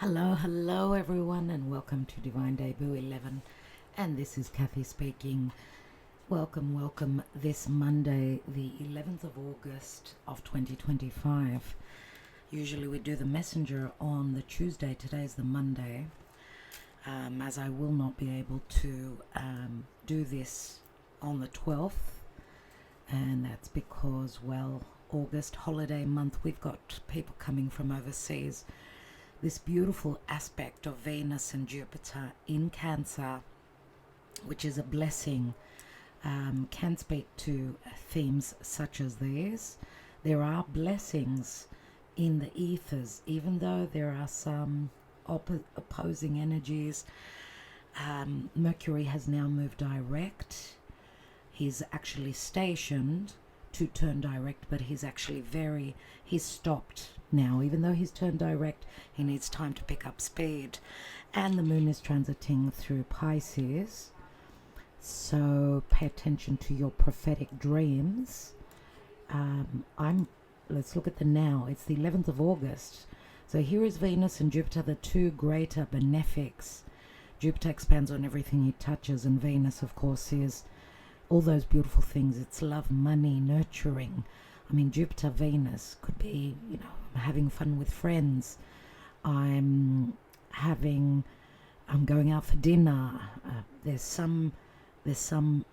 Hello everyone, and welcome to Divine Debut 11. And this is Kathy speaking. Welcome this Monday, the 11th of August of 2025. Usually we do the messenger on the Tuesday. Today is the Monday. As I will not be able to do this on the 12th, and that's because, well, August holiday month, we've got people coming from overseas. This beautiful aspect of Venus and Jupiter in Cancer, which is a blessing, can speak to themes such as these. There are blessings in the ethers, even though there are some opposing energies. Mercury has now moved direct. He's actually stationed to turn direct, but he's stopped now. Even though he's turned direct, he needs time to pick up speed. And the moon is transiting through Pisces, so pay attention to your prophetic dreams. Let's look at the now. It's the 11th of August. So here is Venus and Jupiter, the two greater benefics. Jupiter expands on everything he touches, and Venus, of course, is all those beautiful things. It's love, money, nurturing. I mean, Jupiter, Venus could be, I'm having fun with friends. I'm going out for dinner. There's some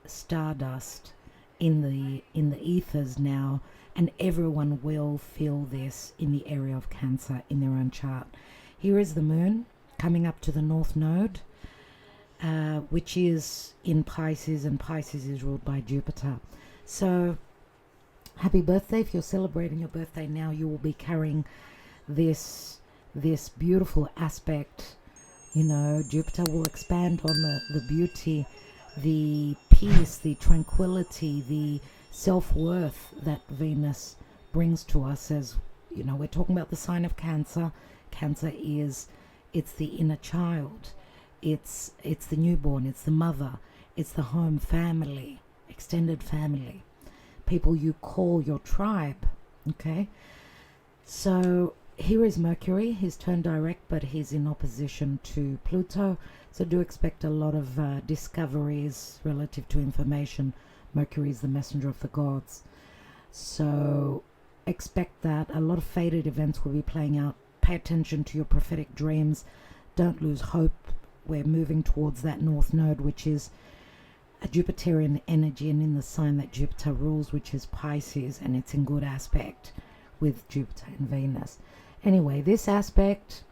stardust in the ethers now, and everyone will feel this in the area of Cancer in their own chart. Here is the moon coming up to the North Node, which is in Pisces, and Pisces is ruled by Jupiter. So happy birthday. If you're celebrating your birthday now, you will be carrying this beautiful aspect. Jupiter will expand on the beauty, the peace, the tranquility, the self-worth that Venus brings to us. As we're talking about the sign of Cancer. Cancer it's the inner child. It's the newborn, it's the mother, it's the home, family, extended family, people you call your tribe. Okay, so here is Mercury. He's turned direct, but he's in opposition to Pluto, so do expect a lot of discoveries relative to information. Mercury is the messenger of the gods, so expect that a lot of fated events will be playing out. Pay attention to your prophetic dreams. Don't lose hope. We're moving towards that North Node, which is a Jupiterian energy, and in the sign that Jupiter rules, which is Pisces, and it's in good aspect with Jupiter and Venus. Anyway, this aspect,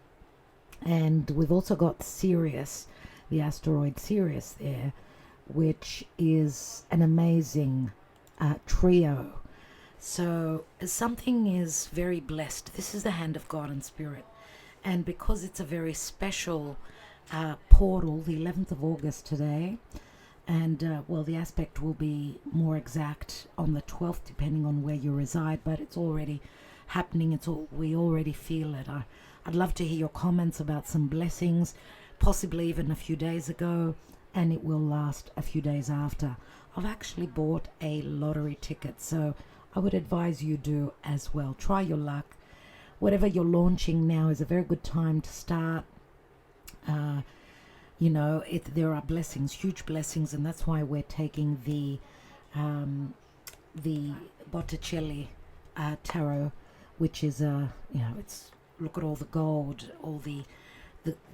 and we've also got Sirius, the asteroid Sirius there, which is an amazing trio. So something is very blessed. This is the hand of God and Spirit, and because it's a very special portal, the 11th of August today, and the aspect will be more exact on the 12th depending on where you reside, but it's already happening. We already feel it. I'd love to hear your comments about some blessings, possibly even a few days ago, and it will last a few days after. I've actually bought a lottery ticket, so I would advise you do as well. Try your luck. Whatever you're launching now is a very good time to start. There are blessings, huge blessings, and that's why we're taking the Botticelli tarot, which is it's, look at all the gold,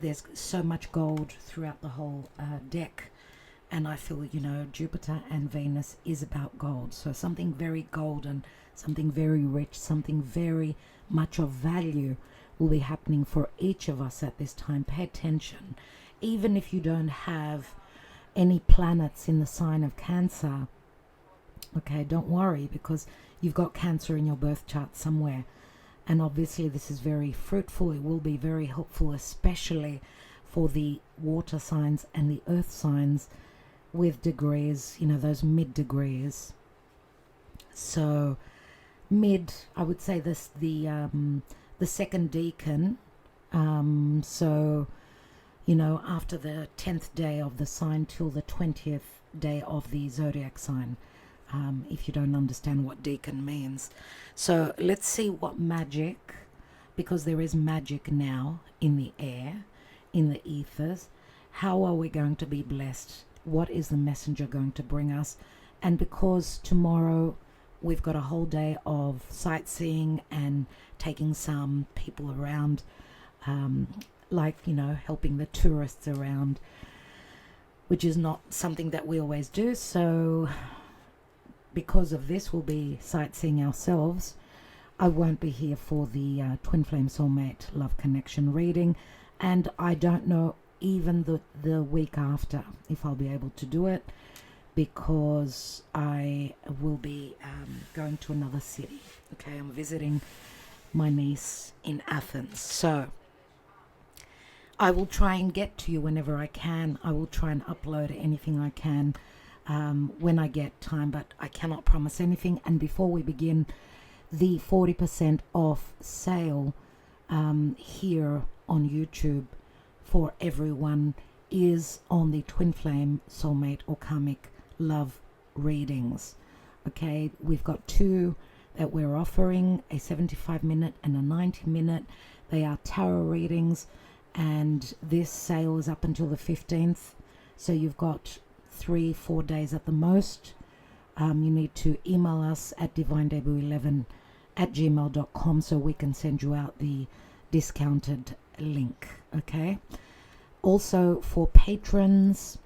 there's so much gold throughout the whole deck, and I feel Jupiter and Venus is about gold, so something very golden, something very rich, something very much of value will be happening for each of us at this time. Pay attention. Even if you don't have any planets in the sign of Cancer, okay, don't worry, because you've got Cancer in your birth chart somewhere. And obviously this is very fruitful. It will be very helpful, especially for the water signs and the earth signs with degrees, those mid degrees. So mid, I would say this, the second decan, after the 10th day of the sign till the 20th day of the zodiac sign, if you don't understand what decan means. So let's see what magic, because there is magic now in the air, in the ethers. How are we going to be blessed? What is the messenger going to bring us? And because tomorrow we've got a whole day of sightseeing and taking some people around, like, you know, helping the tourists around, which is not something that we always do. So because of this, we'll be sightseeing ourselves. I won't be here for the Twin Flame Soulmate Love Connection reading, and I don't know even the week after if I'll be able to do it, because I will be going to another city. Okay, I'm visiting my niece in Athens. So I will try and get to you whenever I can. I will try and upload anything I can when I get time, but I cannot promise anything. And before we begin, the 40% off sale here on YouTube for everyone is on the Twin Flame Soulmate or Karmic Love readings. Okay, we've got two that we're offering, a 75-minute and a 90-minute. They are tarot readings, and this sale is up until the 15th, so you've got 3-4 days at the most. You need to email us at divinedebut11@gmail.com so we can send you out the discounted link. Okay, also for patrons,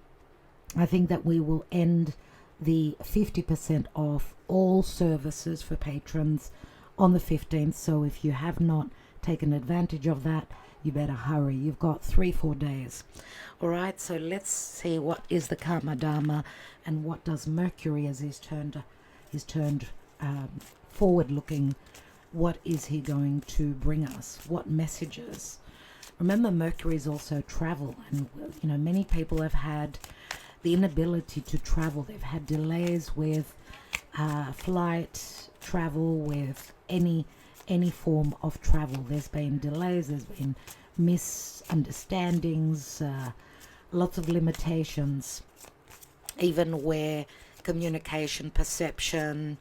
I think that we will end the 50% off all services for patrons on the 15th. So if you have not taken advantage of that, you better hurry. You've got 3-4 days. All right, so let's see what is the Karma Dharma and what does Mercury, as he's turned forward looking, what is he going to bring us? What messages? Remember, Mercury is also travel, and you know, many people have had the inability to travel. They've had delays with flight travel, with any form of travel. There's been delays, there's been misunderstandings, lots of limitations, even where communication, perception,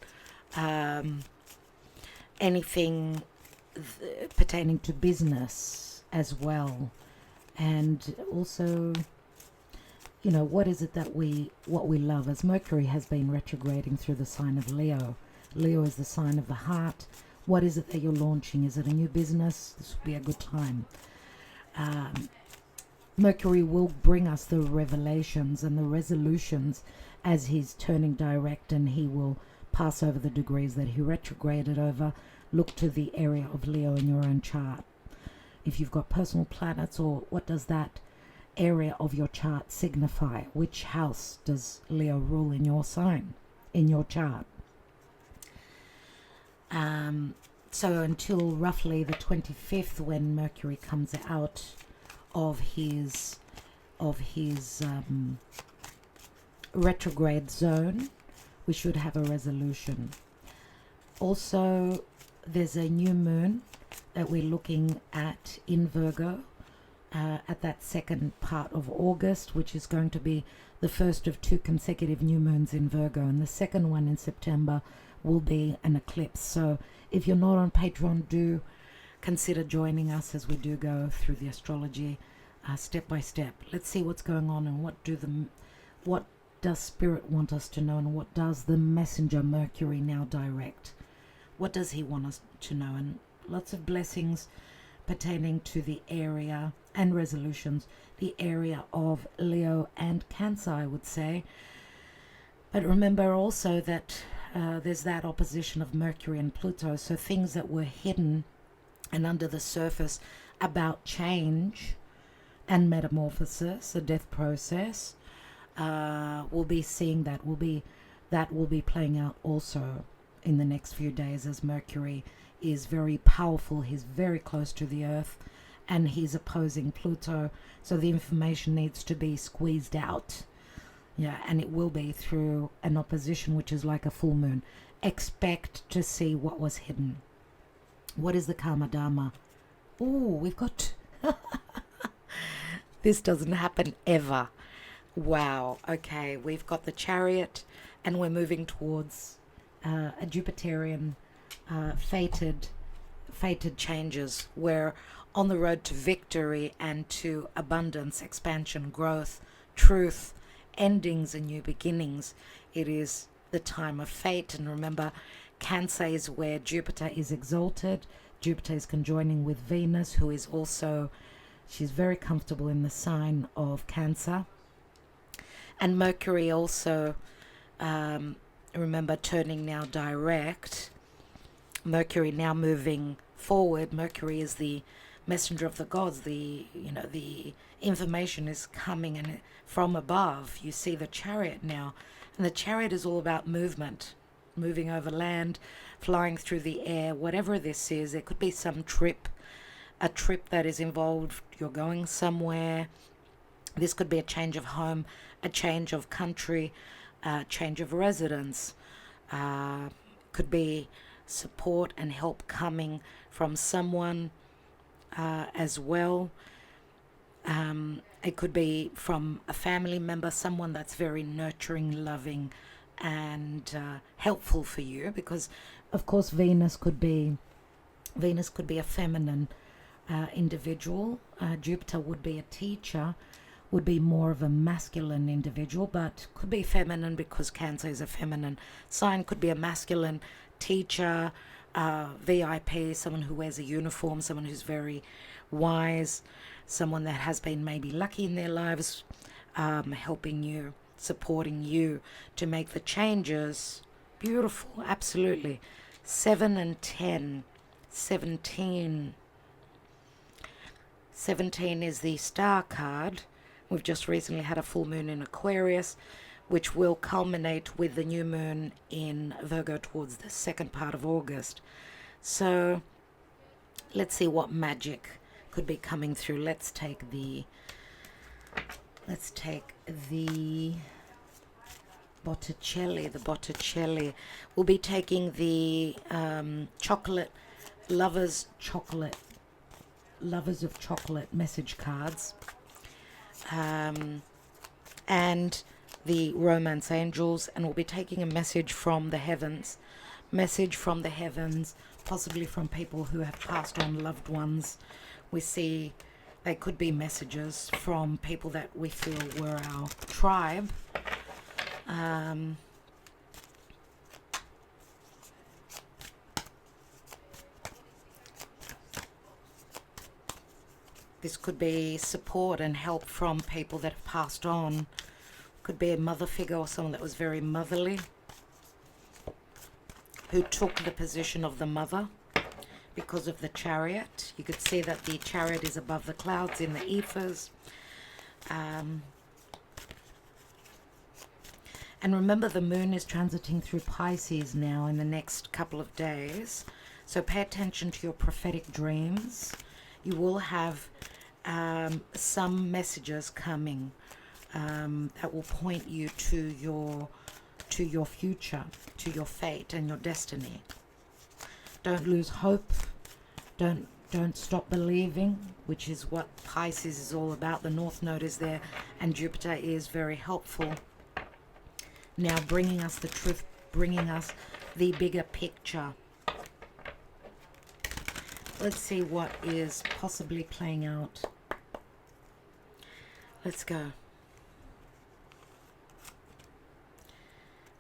anything pertaining to business as well. And also, you know, what is it that what we love? As Mercury has been retrograding through the sign of Leo. Leo is the sign of the heart. What is it that you're launching? Is it a new business? This will be a good time. Mercury will bring us the revelations and the resolutions as he's turning direct, and he will pass over the degrees that he retrograded over. Look to the area of Leo in your own chart. If you've got personal planets, or what does that area of your chart signify? Which house does Leo rule in your sign, in your chart? So until roughly the 25th, when Mercury comes out of his retrograde zone, we should have a resolution. Also, there's a new moon that we're looking at in Virgo at that second part of August, which is going to be the first of 2 consecutive new moons in Virgo, and the second one in September will be an eclipse. So if you're not on Patreon, do consider joining us as we do go through the astrology step by step. Let's see what's going on, and what does Spirit want us to know, and what does the messenger Mercury now direct? What does he want us to know? And lots of blessings pertaining to the area and resolutions, the area of Leo and Cancer, I would say. But remember also that there's that opposition of Mercury and Pluto, so things that were hidden and under the surface about change and metamorphosis, a death process, we'll be seeing that will be playing out also in the next few days, as Mercury is very powerful. He's very close to the earth, and he's opposing Pluto, so the information needs to be squeezed out. Yeah, and it will be through an opposition, which is like a full moon. Expect to see what was hidden. What is the Karma Dharma? Oh, we've got... This doesn't happen ever. Wow. Okay, we've got the Chariot, and we're moving towards a Jupiterian fated fated changes. We're on the road to victory and to abundance, expansion, growth, truth, endings and new beginnings. It is the time of fate. And remember, Cancer is where Jupiter is exalted. Jupiter is conjoining with Venus, who is also, she's very comfortable in the sign of Cancer. And Mercury also, remember, turning now direct. Mercury now moving forward. Mercury is the messenger of the gods. The information is coming and from above. You see the Chariot now, and the Chariot is all about movement, moving over land, flying through the air. Whatever this is, it could be some trip, a trip that is involved. You're going somewhere. This could be a change of home, a change of country, a change of residence. Could be support and help coming from someone as well. It could be from a family member, someone that's very nurturing, loving, and helpful for you. Because, of course, Venus could be a feminine individual. Jupiter would be a teacher, would be more of a masculine individual, but could be feminine because Cancer is a feminine sign. Could be a masculine teacher, VIP, someone who wears a uniform, someone who's very wise, someone that has been maybe lucky in their lives, helping you, supporting you to make the changes. Beautiful, absolutely. 7 and 10, 17. 17 is the star card. We've just recently had a full moon in Aquarius, which will culminate with the new moon in Virgo towards the second part of August. So let's see what magic could be coming through. Let's take the Botticelli. The Botticelli. We'll be taking the chocolate lovers of chocolate message cards, and the romance angels, and we'll be taking a message from the heavens, possibly from people who have passed on, loved ones. We see they could be messages from people that we feel were our tribe. This could be support and help from people that have passed on. Could be a mother figure or someone that was very motherly, who took the position of the mother because of the Chariot. You could see that the Chariot is above the clouds in the ethers. And remember, the moon is transiting through Pisces now in the next couple of days. So pay attention to your prophetic dreams. You will have some messages coming that will point you to your future, to your fate and your destiny. Don't lose hope. Don't stop believing, which is what Pisces is all about. The North Node is there, and Jupiter is very helpful. Now bringing us the truth, bringing us the bigger picture. Let's see what is possibly playing out. Let's go.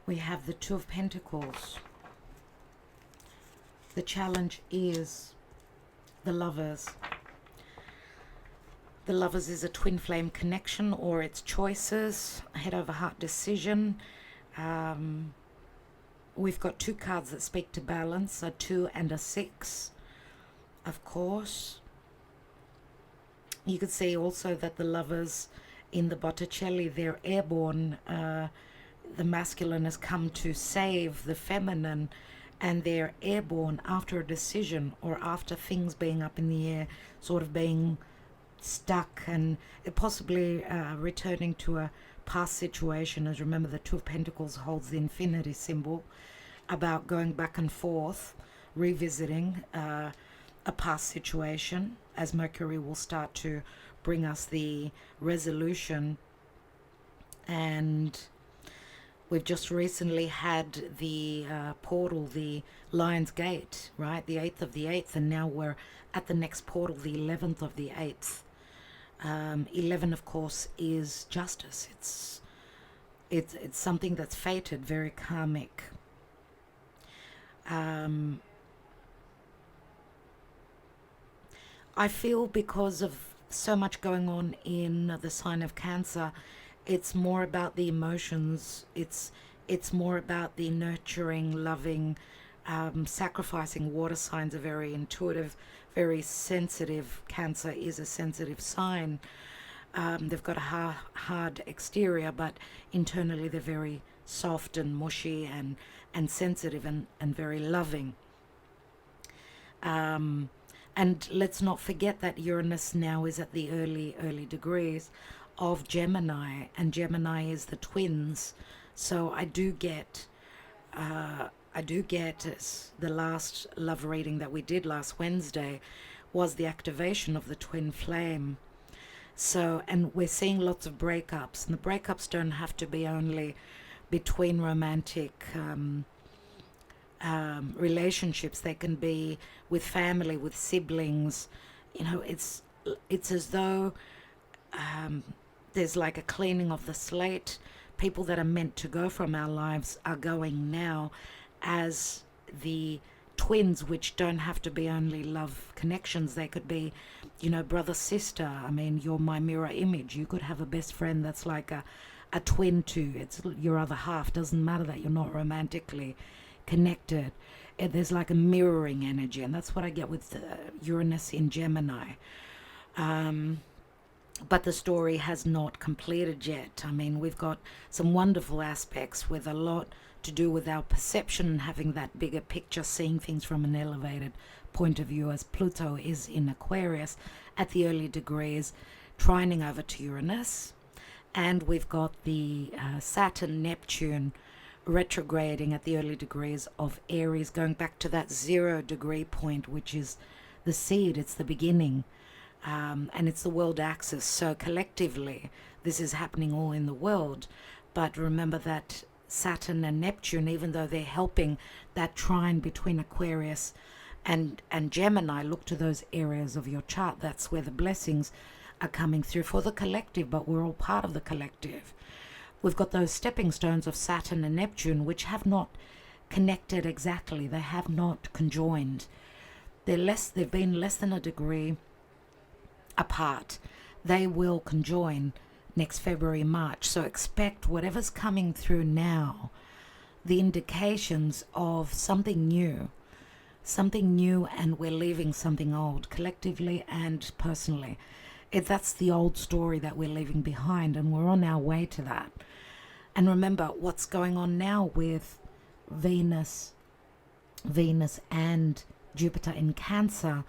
We have the Two of Pentacles. The challenge is the Lovers. The Lovers is a twin flame connection, or it's choices, a head over heart decision. We've got two cards that speak to balance, a 2 and a 6, of course. You could see also that the Lovers in the Botticelli, they're airborne. The masculine has come to save the feminine, and they're airborne after a decision or after things being up in the air, sort of being stuck, and possibly returning to a past situation. As remember, the Two of Pentacles holds the infinity symbol, about going back and forth, revisiting a past situation, as Mercury will start to bring us the resolution. And We've just recently had the portal, the Lion's Gate, right? The 8th of the 8th, and now we're at the next portal, the 11th of the 8th. 11, of course, is justice. It's something that's fated, very karmic. I feel because of so much going on in the sign of Cancer, it's more about the emotions. It's more about the nurturing, loving, sacrificing. Water signs are very intuitive, very sensitive. Cancer is a sensitive sign. They've got a hard exterior, but internally they're very soft and mushy and sensitive and very loving. And let's not forget that Uranus now is at the early degrees of Gemini, and Gemini is the twins. So I do get the last love reading that we did last Wednesday was the activation of the twin flame. So, and we're seeing lots of breakups, and the breakups don't have to be only between romantic relationships. They can be with family, with siblings. You know, it's as though there's like a cleaning of the slate. People that are meant to go from our lives are going now as the twins, which don't have to be only love connections. They could be, you know, brother, sister. I mean, you're my mirror image. You could have a best friend that's like a twin to, it's your other half. Doesn't matter that you're not romantically connected. There's like a mirroring energy, and that's what I get with Uranus in Gemini. But the story has not completed yet. I mean, we've got some wonderful aspects with a lot to do with our perception and having that bigger picture, seeing things from an elevated point of view, as Pluto is in Aquarius at the early degrees, trining over to Uranus. And we've got the Saturn, Neptune retrograding at the early degrees of Aries, going back to that 0 degree point, which is the seed, it's the beginning. And it's the world axis. So collectively, this is happening all in the world. But remember that Saturn and Neptune, even though they're helping that trine between Aquarius and Gemini, look to those areas of your chart. That's where the blessings are coming through for the collective, but we're all part of the collective. We've got those stepping stones of Saturn and Neptune, which have not connected exactly. They have not conjoined. They've been less than a degree apart. They will conjoin next February, March. So expect whatever's coming through now, the indications of something new, and we're leaving something old, collectively and personally. That's the old story that we're leaving behind, and we're on our way to that. And remember what's going on now with Venus and Jupiter in Cancer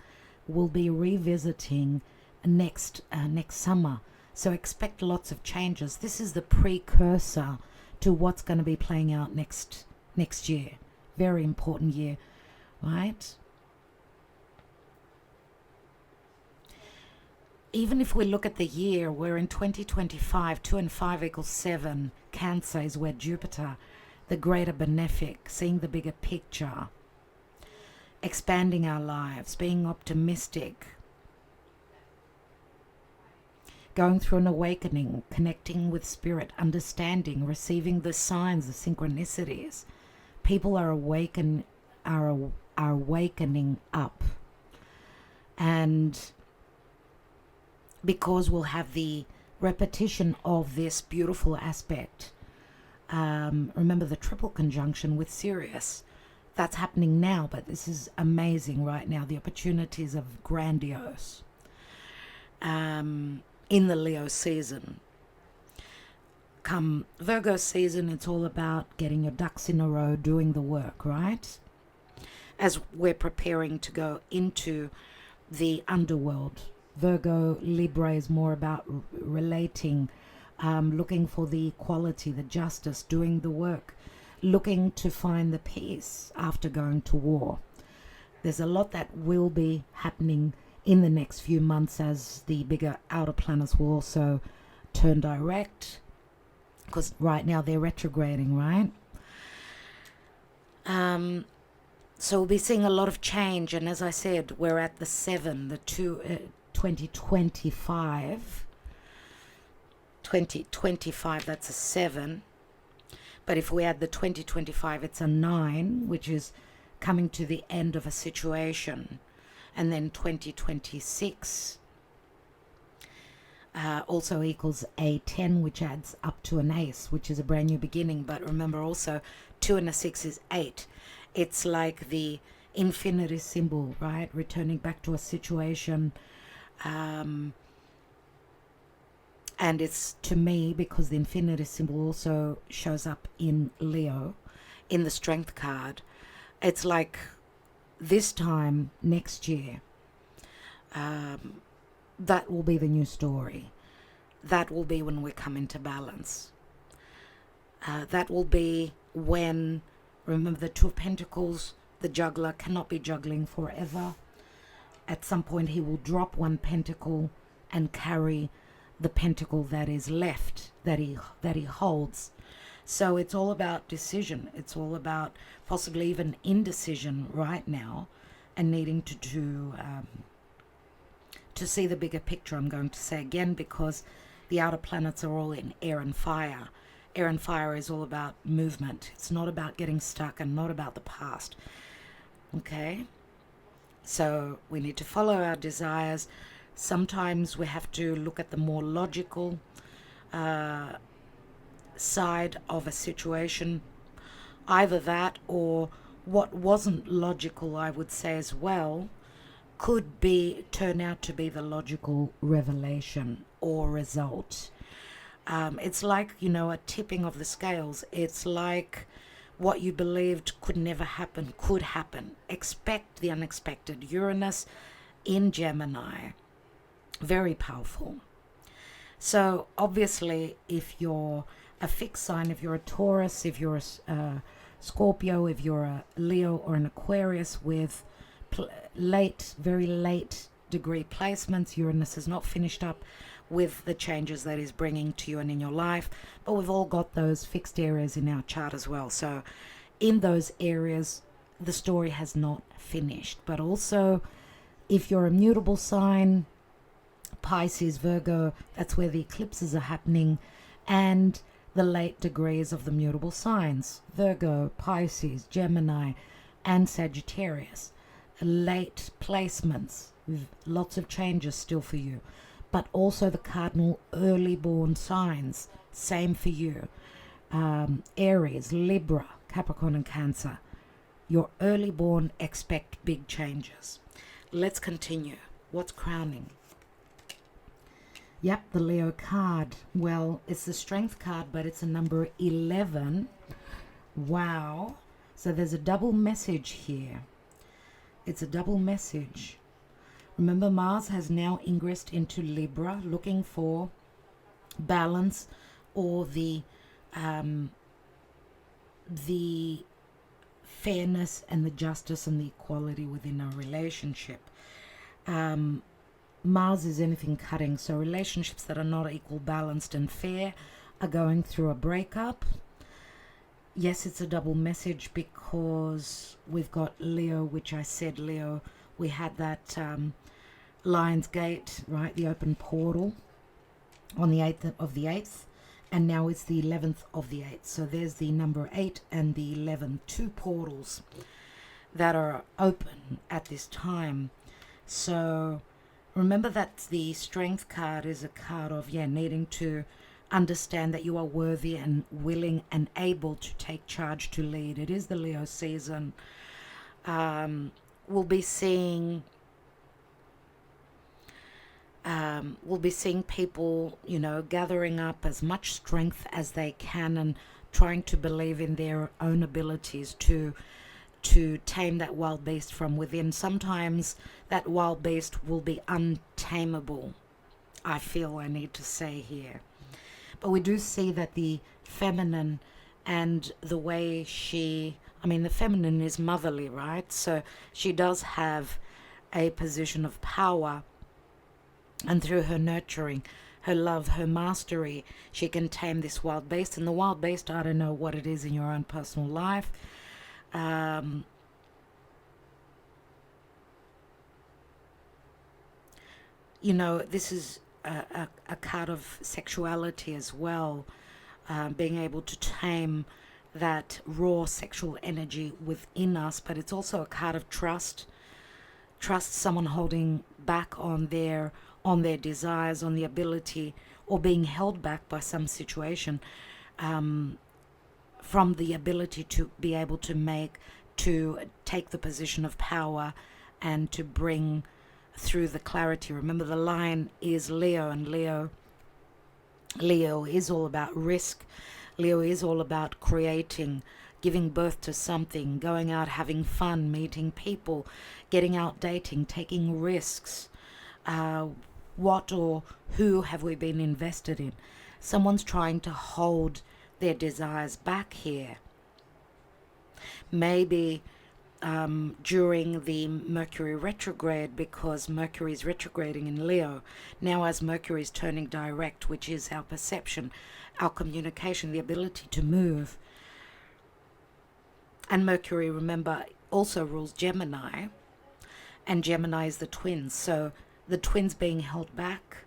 will be revisiting next summer. So expect lots of changes. This is the precursor to what's going to be playing out next year. Very important year, right? Even if we look at the year, we're in 2025, 2 and 5 equals 7. Cancer is where Jupiter, the greater benefic, seeing the bigger picture, expanding our lives, being optimistic, going through an awakening, connecting with spirit, understanding, receiving the signs, the synchronicities. People are awakening up. And because we'll have the repetition of this beautiful aspect. Remember the triple conjunction with Sirius. That's happening now, but this is amazing right now. The opportunities are grandiose. In the Leo season. Come Virgo season, it's all about getting your ducks in a row, doing the work, right? As we're preparing to go into the underworld. Virgo, Libra is more about relating, looking for the equality, the justice, doing the work, looking to find the peace after going to war. There's a lot that will be happening in the next few months as the bigger outer planets will also turn direct. because right now they're retrograding, right? So we'll be seeing a lot of change, and as I said, we're at the 7, the 2025. 2025, that's a 7. But if we add the 2025, it's a 9, which is coming to the end of a situation. And then 2026 also equals a 10, which adds up to an ace, which is a brand new beginning. But remember also, 2 and a 6 is 8. It's like the infinity symbol, right? Returning back to a situation. And it's, to me, because the infinity symbol also shows up in Leo, in the strength card, it's like this time next year, that will be the new story. That will be when we come into balance. That will be when, remember, the 2 of Pentacles, the juggler cannot be juggling forever. At some point he will drop 1 pentacle and carry the pentacle that is left, that he holds. So it's all about decision. It's all about possibly even indecision right now, and needing to see the bigger picture. I'm going to say again, because the outer planets are all in air and fire. Air and fire is all about movement. It's not about getting stuck and not about the past. Okay? So we need to follow our desires. Sometimes we have to look at the more logical side of a situation. Either that, or what wasn't logical, I would say as well, could turn out to be the logical revelation or result. It's like, a tipping of the scales. It's like what you believed could never happen could happen. Expect the unexpected. Uranus in Gemini. Very powerful. So obviously, if you're a fixed sign, if you're a Taurus, if you're a Scorpio, if you're a Leo or an Aquarius with very late degree placements, Uranus is not finished up with the changes that is bringing to you and in your life, but we've all got those fixed areas in our chart as well. So in those areas, the story has not finished. But also, if you're a mutable sign, Pisces, Virgo, that's where the eclipses are happening, and the late degrees of the mutable signs, Virgo, Pisces, Gemini, and Sagittarius. Late placements, lots of changes still for you. But also the cardinal early born signs, same for you. Aries, Libra, Capricorn, and Cancer. Your early born, expect big changes. Let's continue. What's crowning? Yep, the Leo card. Well, it's the strength card, but it's a number 11. Wow. So there's a double message here. It's a double message. Remember, Mars has now ingressed into Libra, looking for balance, or the fairness and the justice and the equality within a relationship. Mars is anything cutting, so relationships that are not equal, balanced, and fair are going through a breakup. Yes, it's a double message because we've got Leo, which I said, Leo, we had that Lion's Gate, right, the open portal on the 8th of the 8th, and now it's the 11th of the 8th. So there's the number 8 and the 11, 2 portals that are open at this time. So remember that the strength card is a card of, needing to understand that you are worthy and willing and able to take charge, to lead. It is the Leo season. We'll be seeing people, gathering up as much strength as they can and trying to believe in their own abilities to tame that wild beast from within. Sometimes that wild beast will be untamable, I feel I need to say here. But we do see that the feminine and the way the feminine is motherly, right? So she does have a position of power, and through her nurturing, her love, her mastery. She can tame this wild beast. And the wild beast, I don't know what it is in your own personal life. You know, this is a card of sexuality as well, being able to tame that raw sexual energy within us, but it's also a card of trust. Trust someone holding back on their desires, on the ability, or being held back by some situation, from the ability to be able to take the position of power and to bring through the clarity. Remember, the lion is Leo, and Leo is all about risk. Leo is all about creating, giving birth to something, going out, having fun, meeting people, getting out, dating, taking risks. What or who have we been invested in? Someone's trying to hold their desires back here. Maybe during the Mercury retrograde, because Mercury is retrograding in Leo. Now as Mercury is turning direct, which is our perception, our communication, the ability to move. And Mercury, remember, also rules Gemini. And Gemini is the twins. So the twins being held back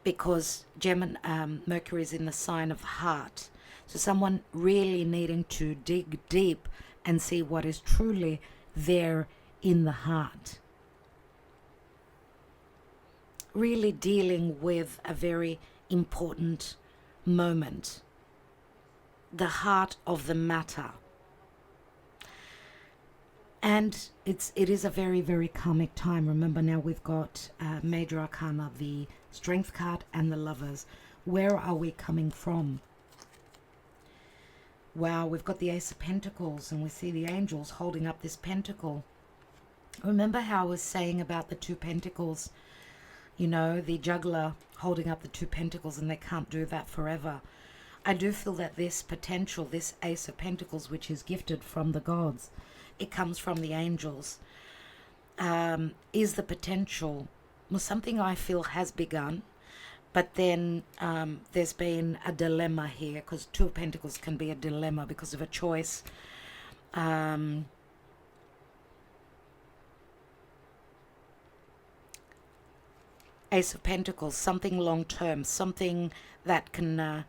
because Mercury is in the sign of the heart. So someone really needing to dig deep and see what is truly there in the heart. Really dealing with a very important moment. The heart of the matter. And it is a very, very karmic time. Remember, now we've got Major Arcana, the Strength card, and the Lovers. Where are we coming from? Wow, we've got the Ace of Pentacles, and we see the angels holding up this pentacle. Remember how I was saying about the two pentacles? You know, the juggler holding up the two pentacles, and they can't do that forever. I do feel that this potential, this Ace of Pentacles, which is gifted from the gods, it comes from the angels, is the potential. Well, something I feel has begun, but then there's been a dilemma here, because Two of Pentacles can be a dilemma because of a choice. Ace of Pentacles, something long term, something that can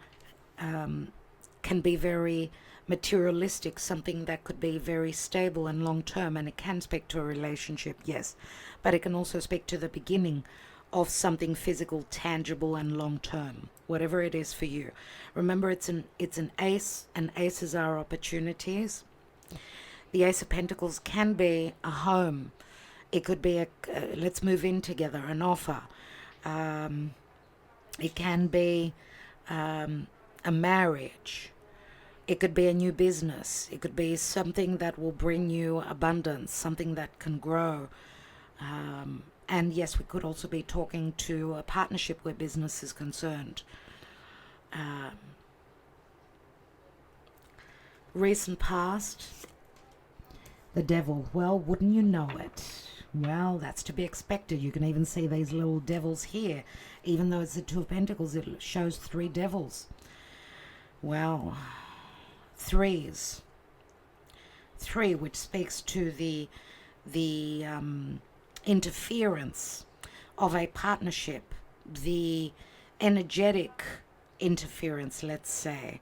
be very materialistic, something that could be very stable and long term, and it can speak to a relationship, yes, but it can also speak to the beginning of something physical, tangible, and long term, whatever it is for you. Remember, it's an ace, and aces are opportunities. The Ace of Pentacles can be a home. It could be let's move in together, an offer. It can be a marriage. It could be a new business. It could be something that will bring you abundance, something that can grow. And yes, we could also be talking to a partnership where business is concerned. Recent past, the Devil. Well, wouldn't you know it? Well, that's to be expected. You can even see these little devils here. Even though it's the Two of Pentacles, it shows three devils. Well, threes. Three, which speaks to the interference of a partnership, the energetic interference, let's say,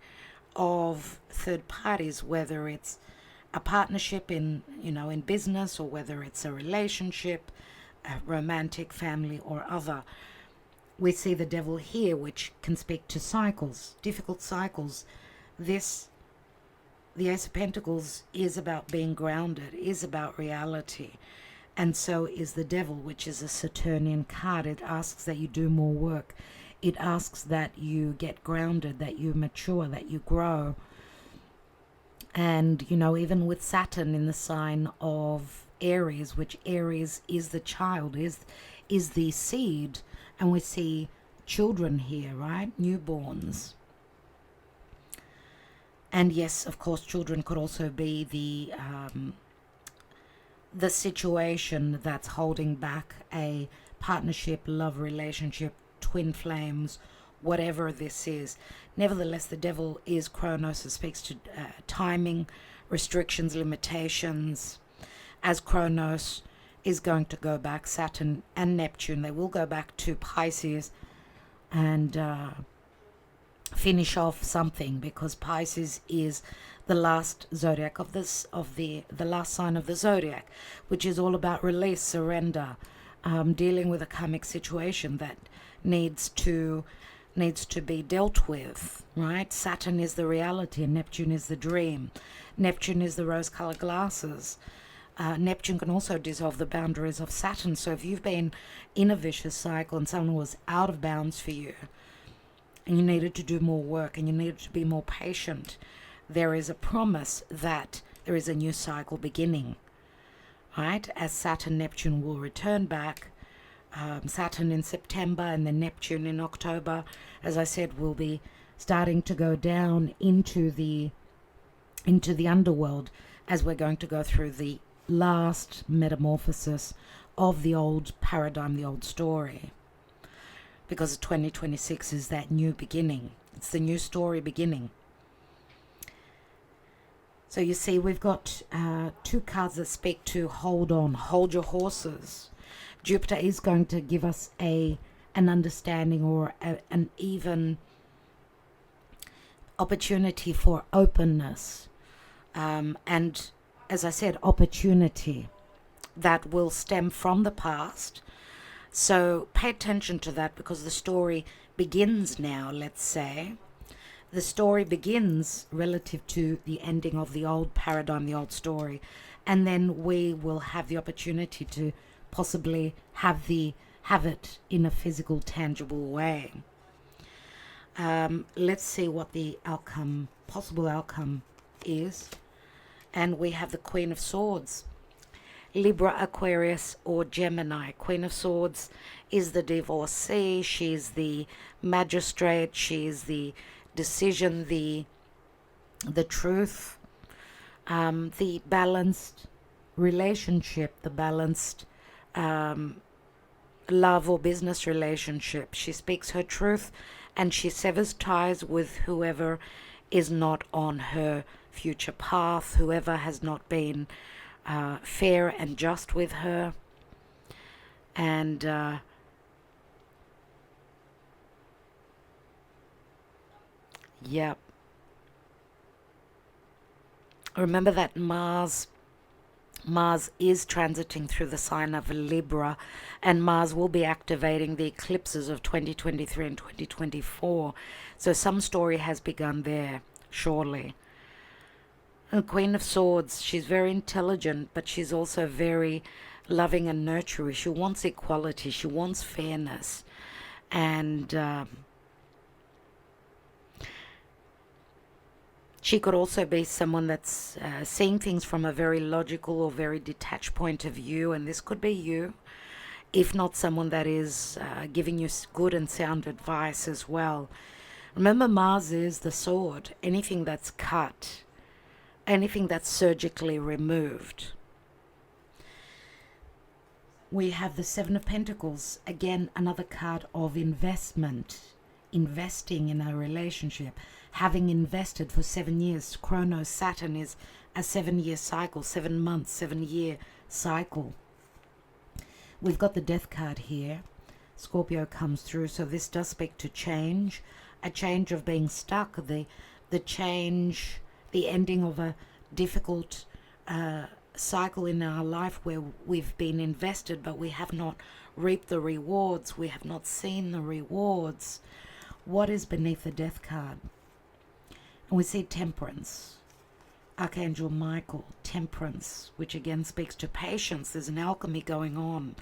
of third parties, whether it's a partnership in business, or whether it's a relationship, a romantic, family, or other. We see the Devil here, which can speak to cycles, difficult cycles. The Ace of Pentacles is about being grounded, is about reality. And so is the Devil, which is a Saturnian card. It asks that you do more work. It asks that you get grounded, that you mature, that you grow. And, even with Saturn in the sign of Aries, which Aries is the child, is the seed. And we see children here, right? Newborns. And yes, of course, children could also be the situation that's holding back a partnership, love relationship, twin flames, whatever this is. Nevertheless, the devil is Kronos. It speaks to timing, restrictions, limitations. As Kronos is going to go back, Saturn and Neptune, they will go back to Pisces and finish off something, because Pisces is the last zodiac of the last sign of the zodiac, which is all about release, surrender, dealing with a karmic situation that needs to be dealt with, right? Saturn is the reality and Neptune is the dream. Neptune is the rose-colored glasses. Neptune can also dissolve the boundaries of Saturn. So if you've been in a vicious cycle and someone was out of bounds for you, and you needed to do more work and you needed to be more patient, there is a promise that there is a new cycle beginning, right? As Saturn, Neptune will return back. Saturn in September and then Neptune in October, as I said, will be starting to go down into the underworld, as we're going to go through the last metamorphosis of the old paradigm, the old story. Because 2026 is that new beginning. It's the new story beginning. So you see, we've got two cards that speak to hold on, hold your horses. Jupiter is going to give us an understanding or an even opportunity for openness. And as I said, opportunity that will stem from the past. So pay attention to that, because the story begins now, let's say. The story begins relative to the ending of the old paradigm, the old story. And then we will have the opportunity to possibly have it in a physical, tangible way. Let's see what the possible outcome is. And we have the Queen of Swords. Libra, Aquarius, or Gemini. Queen of Swords is the divorcee. She's the magistrate. She's the decision, the truth, the balanced relationship, the balanced love or business relationship. She speaks her truth and she severs ties with whoever is not on her future path, whoever has not been fair and just with her. And yep. Remember that Mars is transiting through the sign of Libra, and Mars will be activating the eclipses of 2023 and 2024. So some story has begun there, surely. The Queen of Swords, she's very intelligent, but she's also very loving and nurturing. She wants equality. She wants fairness. And she could also be someone that's seeing things from a very logical or very detached point of view. And this could be you, if not someone that is giving you good and sound advice as well. Remember, Mars is the sword. Anything that's cut, anything that's surgically removed. We have the Seven of Pentacles. Again, another card of investment. Investing in a relationship. Having invested for 7 years. Chronos, Saturn is a 7-year cycle. 7 months, 7-year cycle. We've got the Death card here. Scorpio comes through. So this does speak to change. A change of being stuck. The change, the ending of a difficult cycle in our life where we've been invested but we have not reaped the rewards. We have not seen the rewards. What is beneath the Death card? And we see Temperance. Archangel Michael, Temperance, which again speaks to patience. There's an alchemy going on.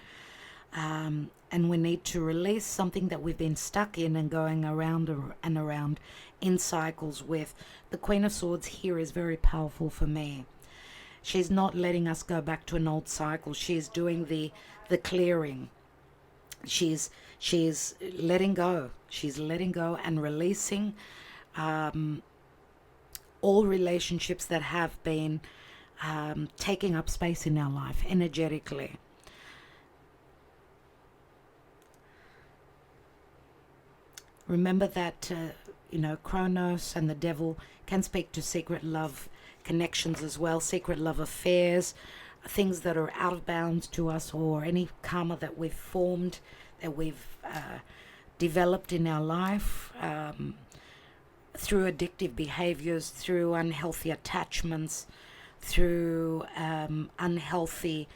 And we need to release something that we've been stuck in and going around and around in cycles with. The Queen of Swords here is very powerful for me. She's not letting us go back to an old cycle. She's doing the clearing. She's letting go. She's letting go and releasing all relationships that have been taking up space in our life energetically. Remember that, Kronos and the devil can speak to secret love connections as well, secret love affairs, things that are out of bounds to us, or any karma that we've formed, that we've developed in our life, through addictive behaviors, through unhealthy attachments, through unhealthy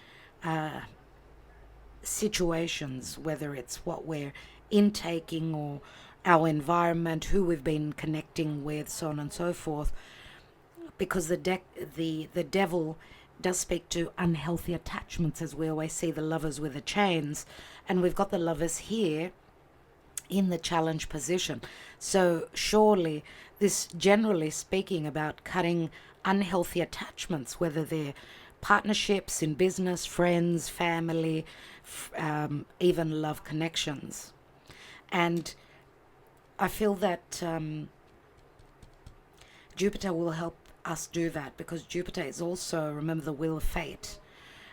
situations, whether it's what we're intaking or our environment, who we've been connecting with, so on and so forth. Because the devil does speak to unhealthy attachments, as we always see the lovers with the chains, and we've got the lovers here in the challenge position. So surely this, generally speaking, about cutting unhealthy attachments, whether they're partnerships in business, friends, family, even love connections. And I feel that Jupiter will help us do that, because Jupiter is also, remember, the wheel of fate.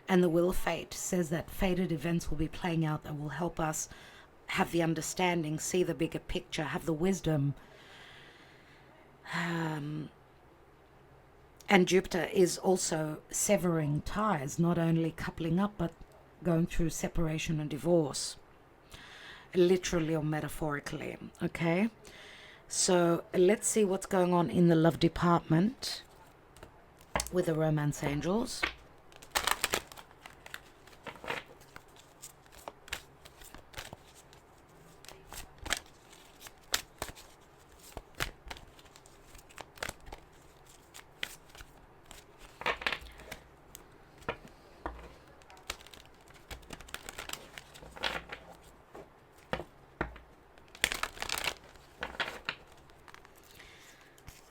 And the wheel of fate says that fated events will be playing out that will help us have the understanding, see the bigger picture, have the wisdom. And Jupiter is also severing ties, not only coupling up, but going through separation and divorce, literally or metaphorically. Okay, so let's see what's going on in the love department with the romance angels.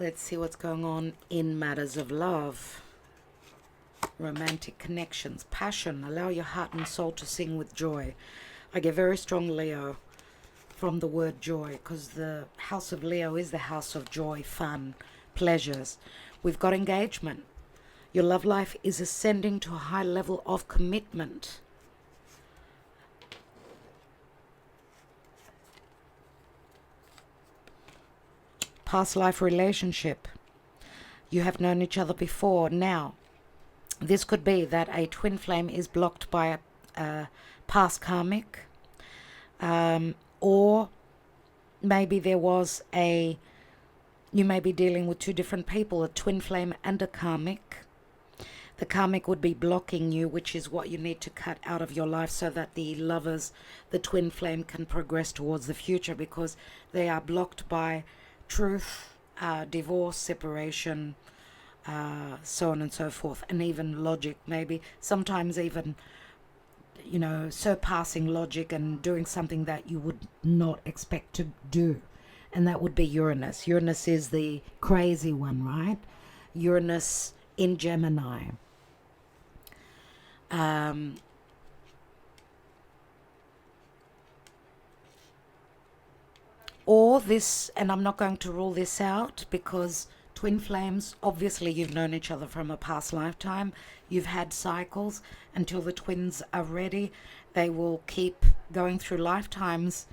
Let's see what's going on in matters of love. Romantic connections, passion. Allow your heart and soul to sing with joy. I get very strong Leo from the word joy, because the house of Leo is the house of joy, fun, pleasures. We've got engagement. Your love life is ascending to a high level of commitment. Past life relationship. You have known each other before. Now, this could be that a twin flame is blocked by a past karmic, or maybe there was you may be dealing with two different people, a twin flame and a karmic. The karmic would be blocking you, which is what you need to cut out of your life so that the lovers, the twin flame, can progress towards the future, because they are blocked by truth, divorce, separation, so on and so forth, and even logic, maybe sometimes even, surpassing logic and doing something that you would not expect to do. And that would be Uranus. Uranus is the crazy one, right? Uranus in Gemini. Or this, and I'm not going to rule this out, because twin flames, obviously you've known each other from a past lifetime. You've had cycles until the twins are ready. They will keep going through lifetimes,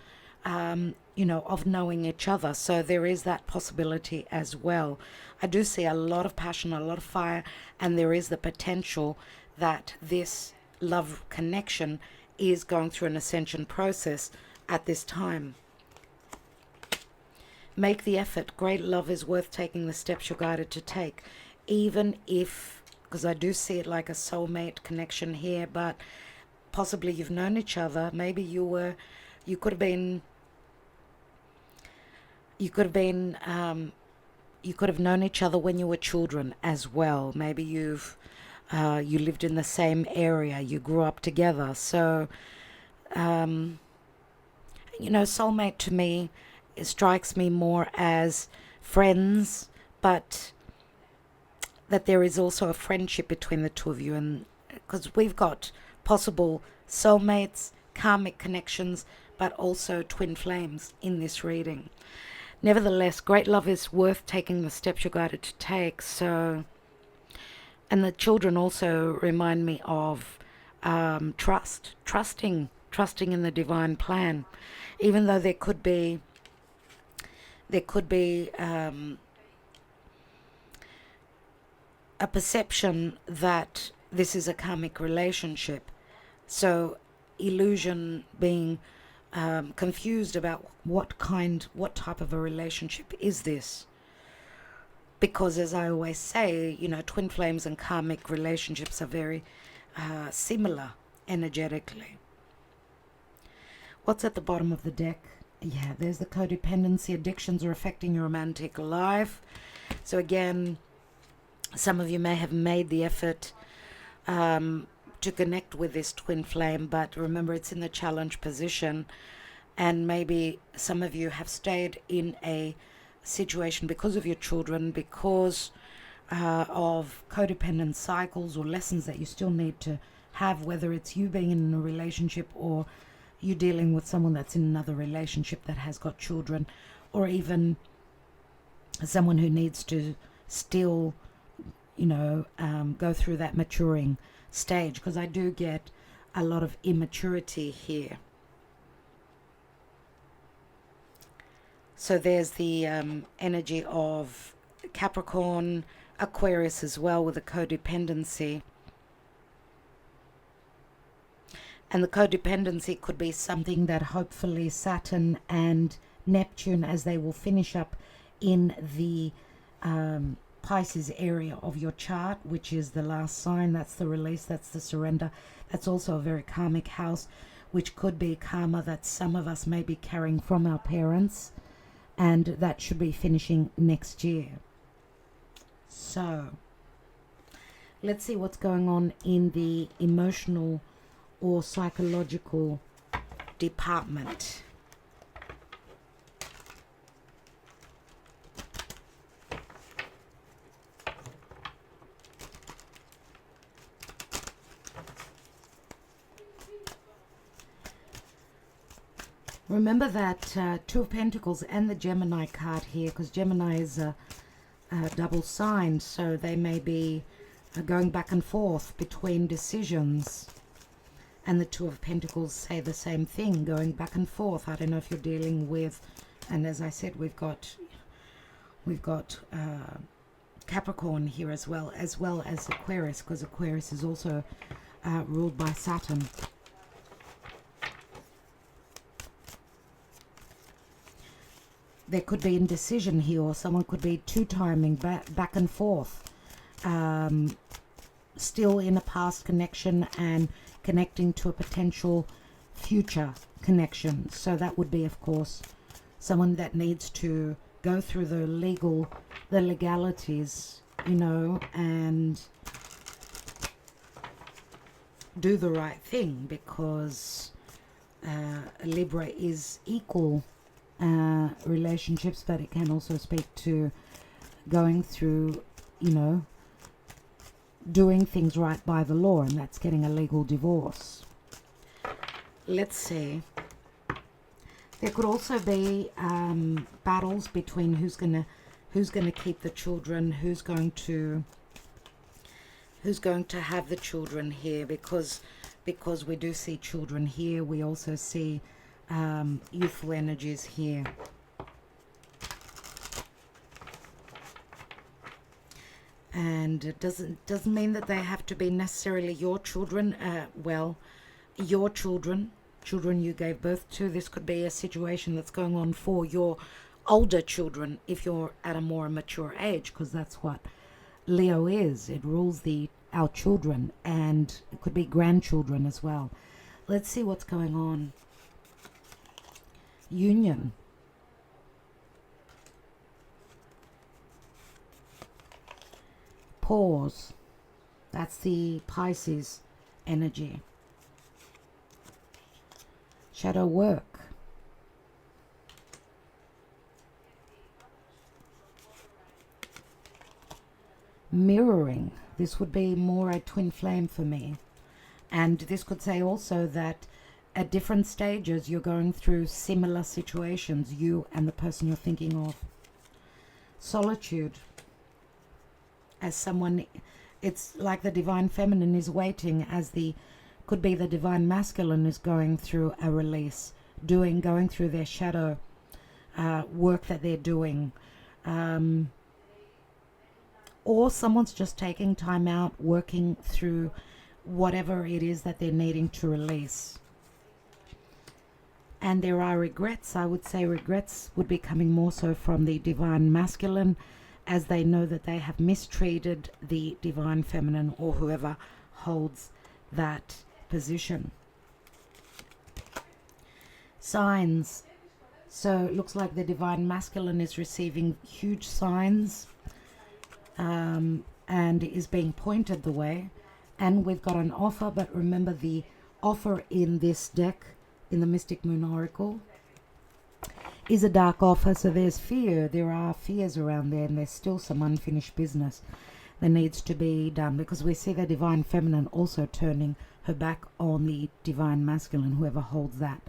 of knowing each other. So there is that possibility as well. I do see a lot of passion, a lot of fire, and there is the potential that this love connection is going through an ascension process at this time. Make the effort. Great love is worth taking the steps you're guided to take. Even if, because I do see it like a soulmate connection here, but possibly you've known each other. Maybe you could have known each other when you were children as well. Maybe you lived in the same area. You grew up together. So, soulmate to me, it strikes me more as friends, but that there is also a friendship between the two of you, and because we've got possible soulmates, karmic connections, but also twin flames in this reading. Nevertheless, great love is worth taking the steps you're guided to take. So, and the children also remind me of trusting in the divine plan, even though there could be There could be a perception that this is a karmic relationship. So illusion, being confused about what type of a relationship is this. Because as I always say, you know, twin flames and karmic relationships are very similar energetically. What's at the bottom of the deck? Yeah, there's the codependency. Addictions are affecting your romantic life. So again, some of you may have made the effort to connect with this twin flame, but remember, it's in the challenge position, and maybe some of you have stayed in a situation because of your children, because of codependent cycles or lessons that you still need to have, whether it's you being in a relationship or you dealing with someone that's in another relationship that has got children, or even someone who needs to still, you know, go through that maturing stage, because I do get a lot of immaturity here. So there's the energy of Capricorn, Aquarius as well, with the codependency. And the codependency could be something that hopefully Saturn and Neptune, as they will finish up in the Pisces area of your chart, which is the last sign, that's the release, that's the surrender. That's also a very karmic house, which could be karma that some of us may be carrying from our parents, and that should be finishing next year. So let's see what's going on in the emotional or psychological department. Remember that Two of Pentacles and the Gemini card here, because Gemini is a double sign, so they may be going back and forth between decisions. And the Two of Pentacles say the same thing, going back and forth. I don't know if you're dealing with, and as I said, we've got Capricorn here as well as Aquarius, because Aquarius is also ruled by Saturn. There could be indecision here, or someone could be two-timing back and forth, still in a past connection and connecting to a potential future connection. So that would be, of course, someone that needs to go through the legalities, you know, and do the right thing, because Libra is equal relationships, but it can also speak to going through, you know, doing things right by the law, and that's getting a legal divorce. Let's see. There could also be battles between who's gonna keep the children, who's going to have the children here, because we do see children here. We also see youthful energies here. And it doesn't mean that they have to be necessarily your children. Well, your children you gave birth to. This could be a situation that's going on for your older children if you're at a more mature age, because that's what Leo is. It rules our children, and it could be grandchildren as well. Let's see what's going on. Union. Pause. That's the Pisces energy. Shadow work. Mirroring. This would be more a twin flame for me. And this could say also that at different stages you're going through similar situations, you and the person you're thinking of. Solitude. As someone, it's like the divine feminine is waiting, as could be the divine masculine is going through a release, going through their shadow work that they're doing. Or someone's just taking time out, working through whatever it is that they're needing to release. And there are regrets. I would say regrets would be coming more so from the divine masculine, as they know that they have mistreated the divine feminine, or whoever holds that position. Signs. So it looks like the divine masculine is receiving huge signs, and is being pointed the way. And we've got an offer, but remember the offer in this deck, in the Mystic Moon Oracle, is a dark offer. So there's fear. There are fears around there, and there's still some unfinished business that needs to be done, because we see the divine feminine also turning her back on the divine masculine, whoever holds that.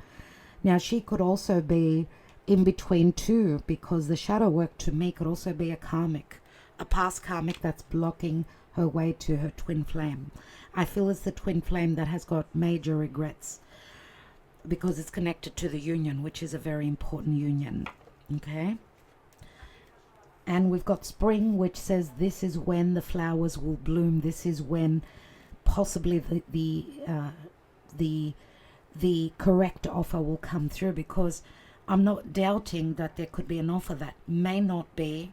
Now, she could also be in between two, because the shadow work to me could also be a karmic, a past karmic that's blocking her way to her twin flame. I feel it's the twin flame that has got major regrets, because it's connected to the union, which is a very important union. Okay. And we've got spring, which says this is when the flowers will bloom. This is when possibly the correct offer will come through, because I'm not doubting that there could be an offer that may not be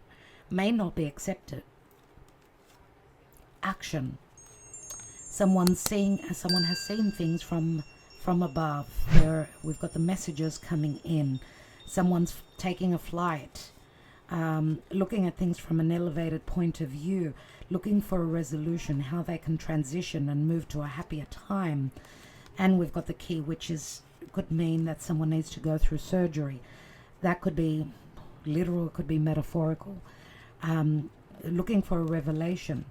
accepted. Action. Someone has seen things from above. We've got the messages coming in. Someone's taking a flight, looking at things from an elevated point of view, looking for a resolution, how they can transition and move to a happier time. And we've got the key, which could mean that someone needs to go through surgery. That could be literal, it could be metaphorical. Looking for a revelation,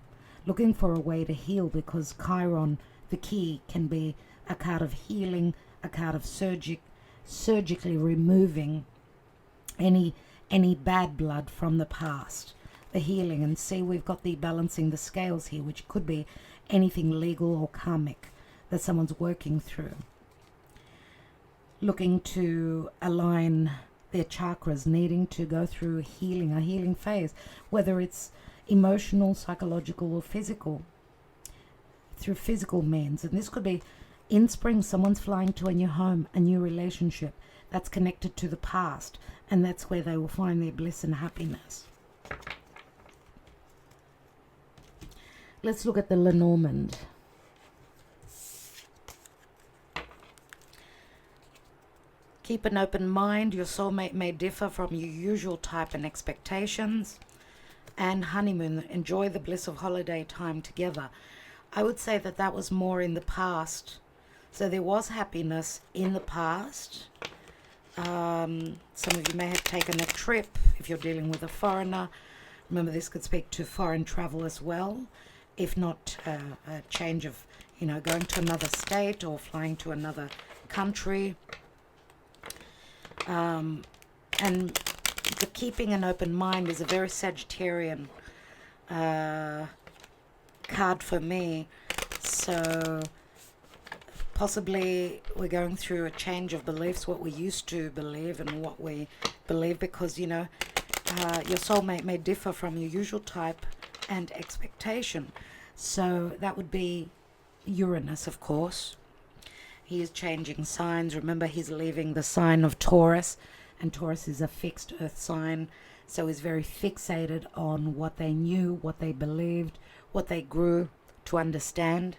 looking for a way to heal, because Chiron, the key, can be a card of healing, a card of surgically removing any bad blood from the past, the healing. And see, we've got the balancing the scales here, which could be anything legal or karmic that someone's working through, looking to align their chakras, needing to go through a healing phase, whether it's emotional, psychological, or physical, through physical means. And this could be in spring, someone's flying to a new home, a new relationship that's connected to the past, and that's where they will find their bliss and happiness. Let's look at the Lenormand. Keep an open mind. Your soulmate may differ from your usual type and expectations. And honeymoon. Enjoy the bliss of holiday time together. I would say that was more in the past. So there was happiness in the past. Some of you may have taken a trip if you're dealing with a foreigner. Remember, this could speak to foreign travel as well. If not a change of, going to another state or flying to another country. And the keeping an open mind is a very Sagittarian card for me. So possibly we're going through a change of beliefs, what we used to believe and what we believe, because, your soulmate may differ from your usual type and expectation. So that would be Uranus, of course. He is changing signs. Remember, he's leaving the sign of Taurus, and Taurus is a fixed earth sign. So he's very fixated on what they knew, what they believed, what they grew to understand.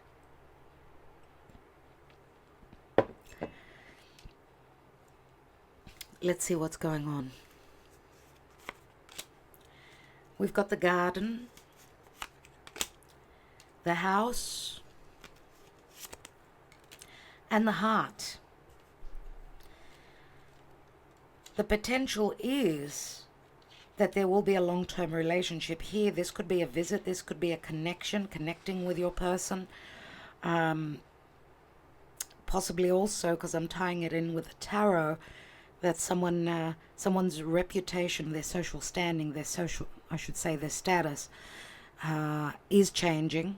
Let's see what's going on. We've got the garden, the house, and the heart. The potential is that there will be a long-term relationship here. This could be a visit. This could be a connecting with your person. Possibly also, because I'm tying it in with the tarot, that someone's reputation, their social standing, their status is changing.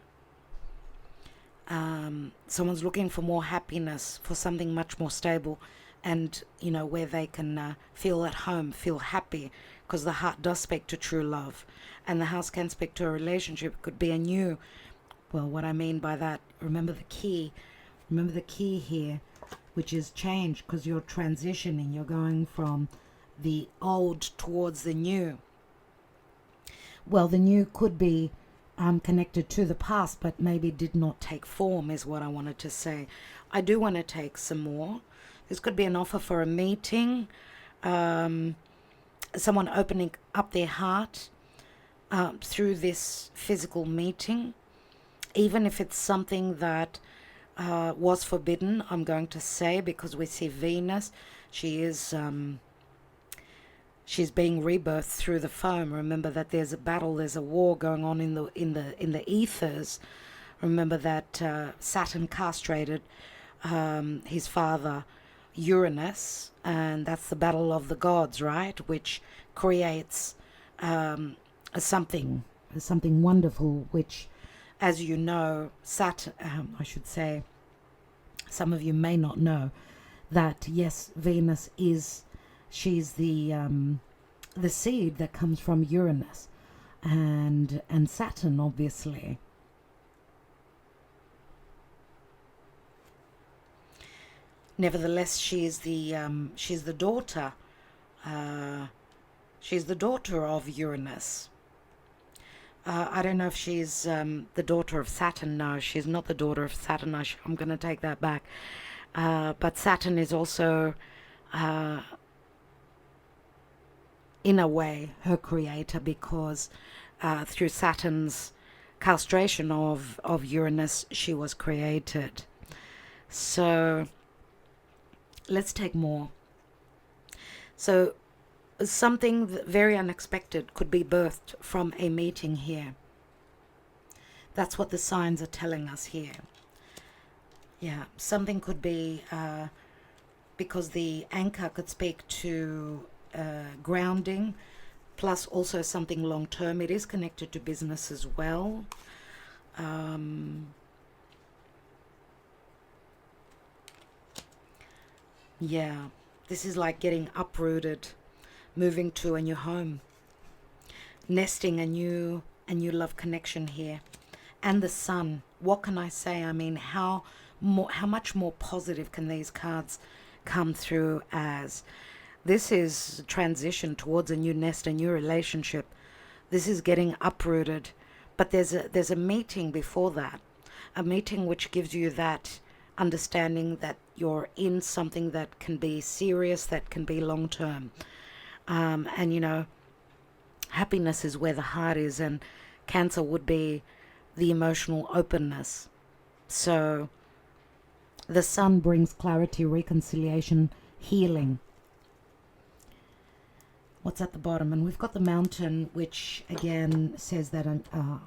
Someone's looking for more happiness, for something much more stable, and, you know, where they can feel at home, feel happy, because the heart does speak to true love, and the house can speak to a relationship. It could be a new, well, what I mean by that, remember the key here, which is change, because you're transitioning, you're going from the old towards the new. Well, the new could be connected to the past, but maybe did not take form, is what I wanted to say. I do want to take some more. This could be an offer for a meeting, someone opening up their heart through this physical meeting, even if it's something that was forbidden, I'm going to say, because we see Venus. She is she's being rebirthed through the foam. Remember that there's a battle, there's a war going on in the ethers. Remember that Saturn castrated his father Uranus, and that's the battle of the gods, right? Which creates something wonderful, which, as you know, Saturn, I should say, some of you may not know that, yes, Venus she's the seed that comes from Uranus and Saturn, obviously. Nevertheless, she's the daughter. She's the daughter of Uranus. I don't know if she's the daughter of Saturn. No, she's not the daughter of Saturn. I'm going to take that back. But Saturn is also, in a way, her creator, because through Saturn's castration of Uranus, she was created. So let's take more. So something very unexpected could be birthed from a meeting here. That's what the signs are telling us here. Yeah, something could be, because the anchor could speak to grounding, plus also something long term. It is connected to business as well. Yeah, this is like getting uprooted, moving to a new home, nesting a new love connection here. And the sun, what can I say? I mean, how much more positive can these cards come through as? This is transition towards a new nest, a new relationship. This is getting uprooted. But there's a meeting before that, a meeting which gives you that understanding that you're in something that can be serious, that can be long term. And, you know, happiness is where the heart is, and Cancer would be the emotional openness. So the sun brings clarity, reconciliation, healing. What's at the bottom? And we've got the mountain, which again says that a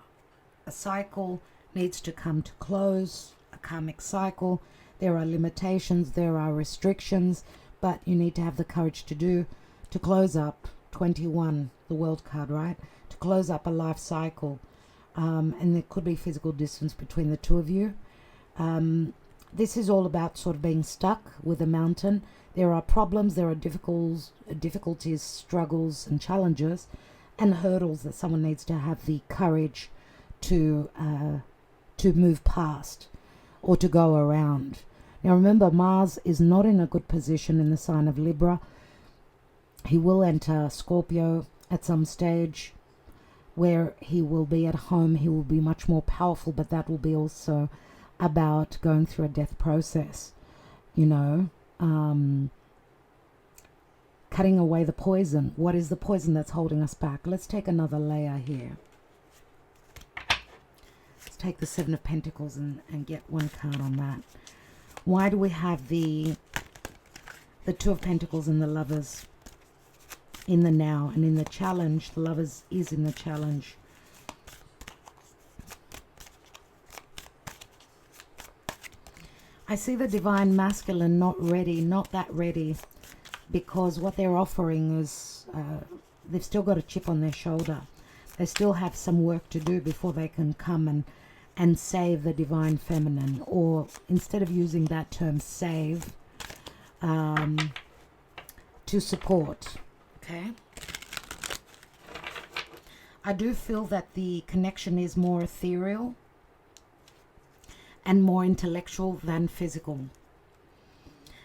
cycle needs to come to close, a karmic cycle. There are limitations, there are restrictions, but you need to have the courage to close up 21, the world card, right? To close up a life cycle. And there could be physical distance between the two of you. This is all about sort of being stuck with a mountain. There are problems, there are difficulties, struggles and challenges and hurdles that someone needs to have the courage to move past or to go around. Now remember, Mars is not in a good position in the sign of Libra. He will enter Scorpio at some stage, where he will be at home. He will be much more powerful, but that will be also about going through a death process, you know, cutting away the poison. What is the poison that's holding us back? Let's take another layer here. Let's take the Seven of Pentacles and get one card on that. Why do we have the Two of Pentacles and the Lovers in the now and in the challenge? The Lovers is in the challenge. I see the divine masculine not ready, not that ready, because what they're offering is they've still got a chip on their shoulder. They still have some work to do before they can come and save the divine feminine, or instead of using that term save, to support. Okay. I do feel that the connection is more ethereal and more intellectual than physical.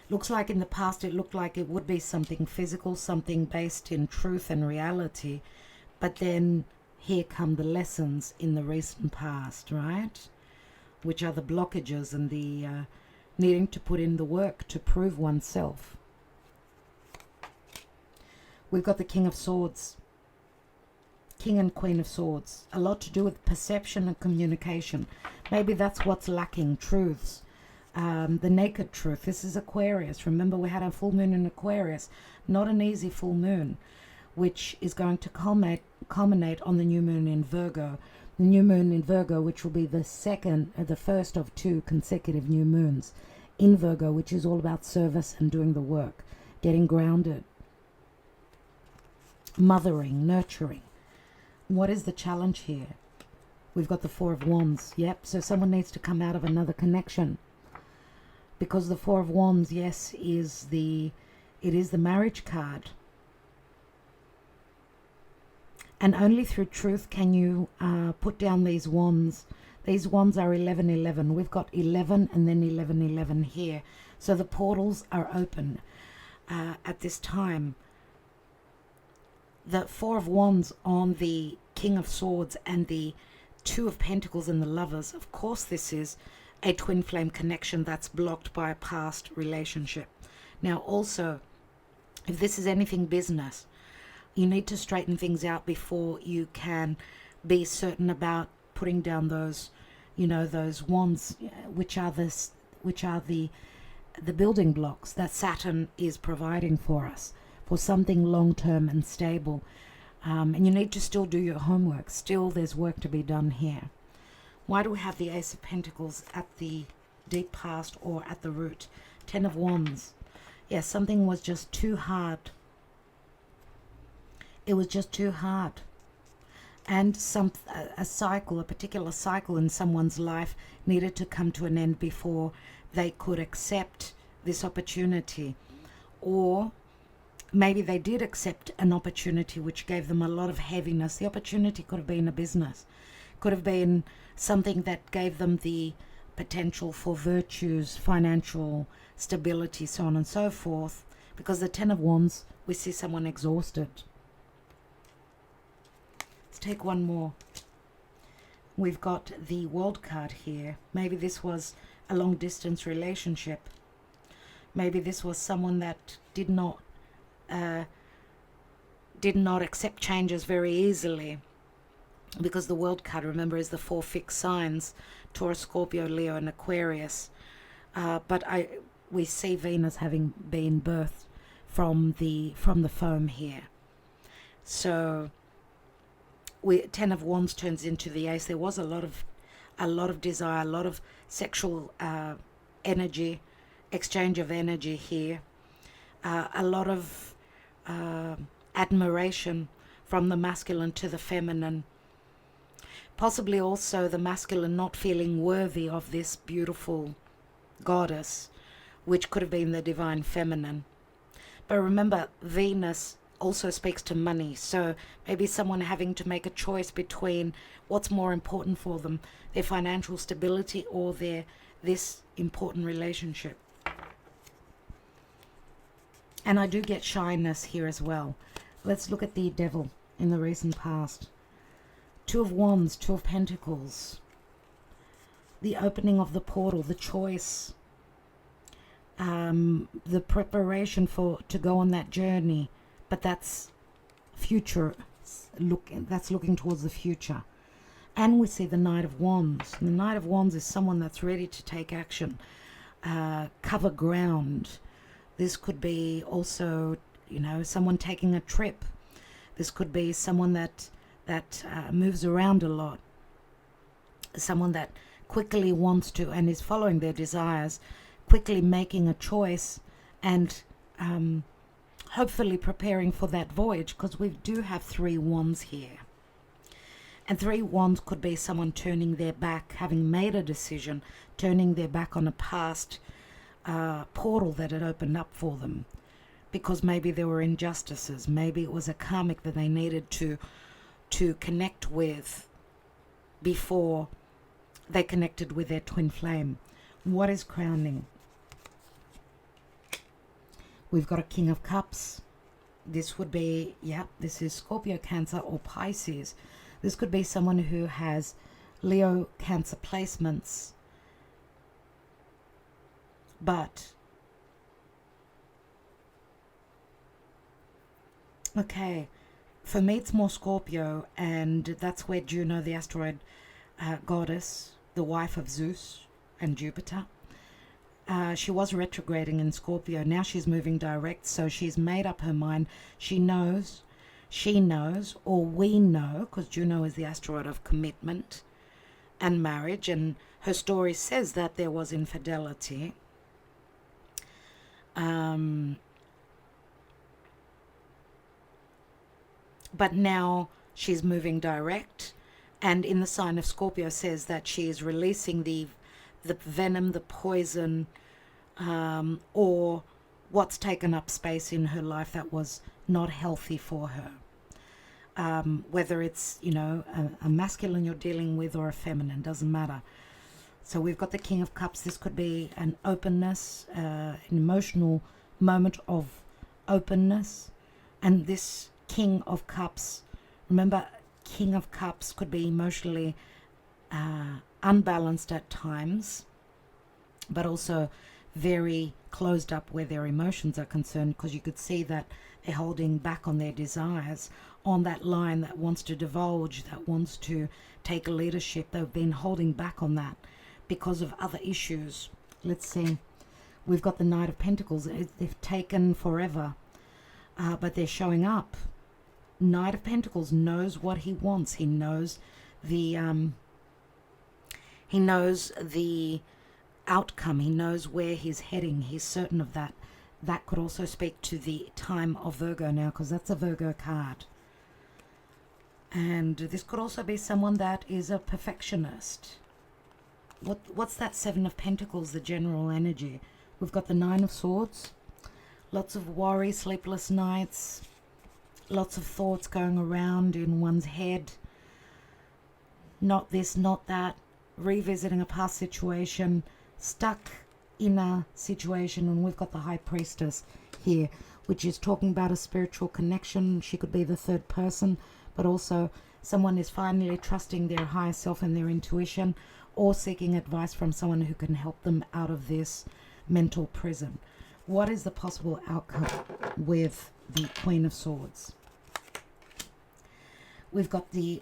Looks like in the past it looked like it would be something physical, something based in truth and reality. But then here come the lessons in the recent past, right? Which are the blockages and the needing to put in the work to prove oneself. We've got the King of Swords. King and Queen of Swords. A lot to do with perception and communication. Maybe that's what's lacking. Truths. The naked truth. This is Aquarius. Remember, we had a full moon in Aquarius. Not an easy full moon, which is going to culminate on the new moon in Virgo. The new moon in Virgo, which will be the first of 2 consecutive new moons in Virgo, which is all about service and doing the work, getting grounded, mothering, nurturing. What is the challenge here? We've got the Four of Wands. Yep, so someone needs to come out of another connection. Because the Four of Wands, yes, it is the marriage card. And only through truth can you put down these wands. These wands are 11-11. We've got 11 and then 11-11 here. So the portals are open at this time. The Four of Wands on the King of Swords and the Two of Pentacles and the Lovers. Of course, this is a twin flame connection that's blocked by a past relationship. Now, also, if this is anything business, you need to straighten things out before you can be certain about putting down those, those wands, which are the building blocks that Saturn is providing for us, for something long-term and stable. And you need to still do your homework. Still, there's work to be done here. Why do we have the Ace of Pentacles at the deep past or at the root? 10 of Wands. Yeah, something was just too hard. It was just too hard. And a particular cycle in someone's life needed to come to an end before they could accept this opportunity. Or maybe they did accept an opportunity which gave them a lot of heaviness. The opportunity could have been a business, could have been something that gave them the potential for virtues, financial stability, so on and so forth. Because the 10 of Wands, we see someone exhausted. Let's take one more. We've got the World card here. Maybe this was a long distance relationship. Maybe this was someone that did not accept changes very easily, because the World card, remember, is the 4 fixed signs: Taurus, Scorpio, Leo, and Aquarius. But we see Venus having been birthed from the foam here. So 10 of Wands turns into the Ace. There was a lot of desire, a lot of sexual energy, exchange of energy here, a lot of admiration from the masculine to the feminine. Possibly also the masculine not feeling worthy of this beautiful goddess, which could have been the divine feminine. But remember, Venus also speaks to money, so maybe someone having to make a choice between what's more important for them, their financial stability or this important relationship. And I do get shyness here as well. Let's look at the Devil in the recent past. 2 of Wands, 2 of Pentacles. The opening of the portal, the choice, the preparation to go on that journey. But that's future, that's looking towards the future. And we see the Knight of Wands. And the Knight of Wands is someone that's ready to take action, cover ground. This could be also, someone taking a trip. This could be someone that moves around a lot. Someone that quickly wants to and is following their desires, quickly making a choice and hopefully preparing for that voyage, because we do have 3 wands here. And 3 wands could be someone turning their back, having made a decision, turning their back on a past portal that had opened up for them, because maybe there were injustices, maybe it was a karmic that they needed to connect with before they connected with their twin flame. What is crowning? We've got a King of Cups. This would be, yeah, this is Scorpio, Cancer, or Pisces. This could be someone who has Leo, Cancer placements, but okay, for me it's more Scorpio, and that's where Juno, the asteroid goddess, the wife of Zeus and Jupiter, she was retrograding in Scorpio. Now she's moving direct, so she's made up her mind. She knows, or we know, because Juno is the asteroid of commitment and marriage, and her story says that there was infidelity. But now she's moving direct, and in the sign of Scorpio says that she is releasing the venom, the poison, or what's taken up space in her life that was not healthy for her. Whether it's, a masculine you're dealing with or a feminine, doesn't matter. So we've got the King of Cups. This could be an openness, an emotional moment of openness. And this King of Cups, remember, King of Cups could be emotionally unbalanced at times, but also very closed up where their emotions are concerned, because you could see that they're holding back on their desires, on that line that wants to divulge, that wants to take leadership. They've been holding back on that because of other issues. Let's see. We've got the Knight of Pentacles. They've taken forever, but they're showing up. Knight of Pentacles knows what he wants. He knows the outcome. He knows where he's heading. He's certain of that. That could also speak to the time of Virgo now, because that's a Virgo card. And this could also be someone that is a perfectionist. What's that Seven of Pentacles, the general energy? We've got the Nine of Swords. Lots of worry, sleepless nights, lots of thoughts going around in one's head. Not this, not that. Revisiting a past situation, stuck in a situation. And we've got the High Priestess here, which is talking about a spiritual connection. She could be the third person, but also someone is finally trusting their higher self and their intuition, or seeking advice from someone who can help them out of this mental prison. What is the possible outcome with the Queen of Swords? We've got the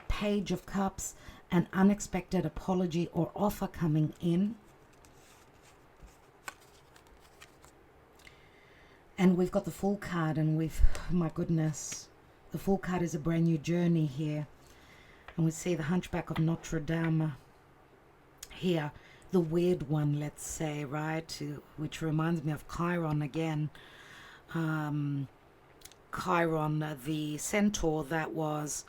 Page of Cups, an unexpected apology or offer coming in. And we've got the Fool card, and my goodness, the Fool card is a brand new journey here. And we see the Hunchback of Notre Dame here, the weird one, let's say, right? Which reminds me of Chiron again. Chiron, the centaur that was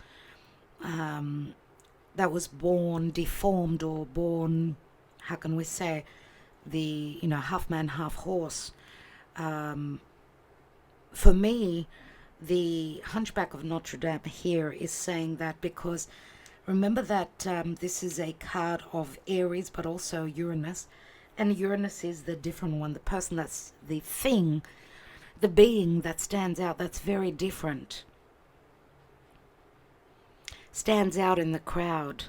born deformed, or born, how can we say, the half man, half horse. For me, the Hunchback of Notre Dame here is saying that because remember that this is a card of Aries, but also Uranus, and Uranus is the different one, the person that's the thing, the being that stands out, that's very different, stands out in the crowd.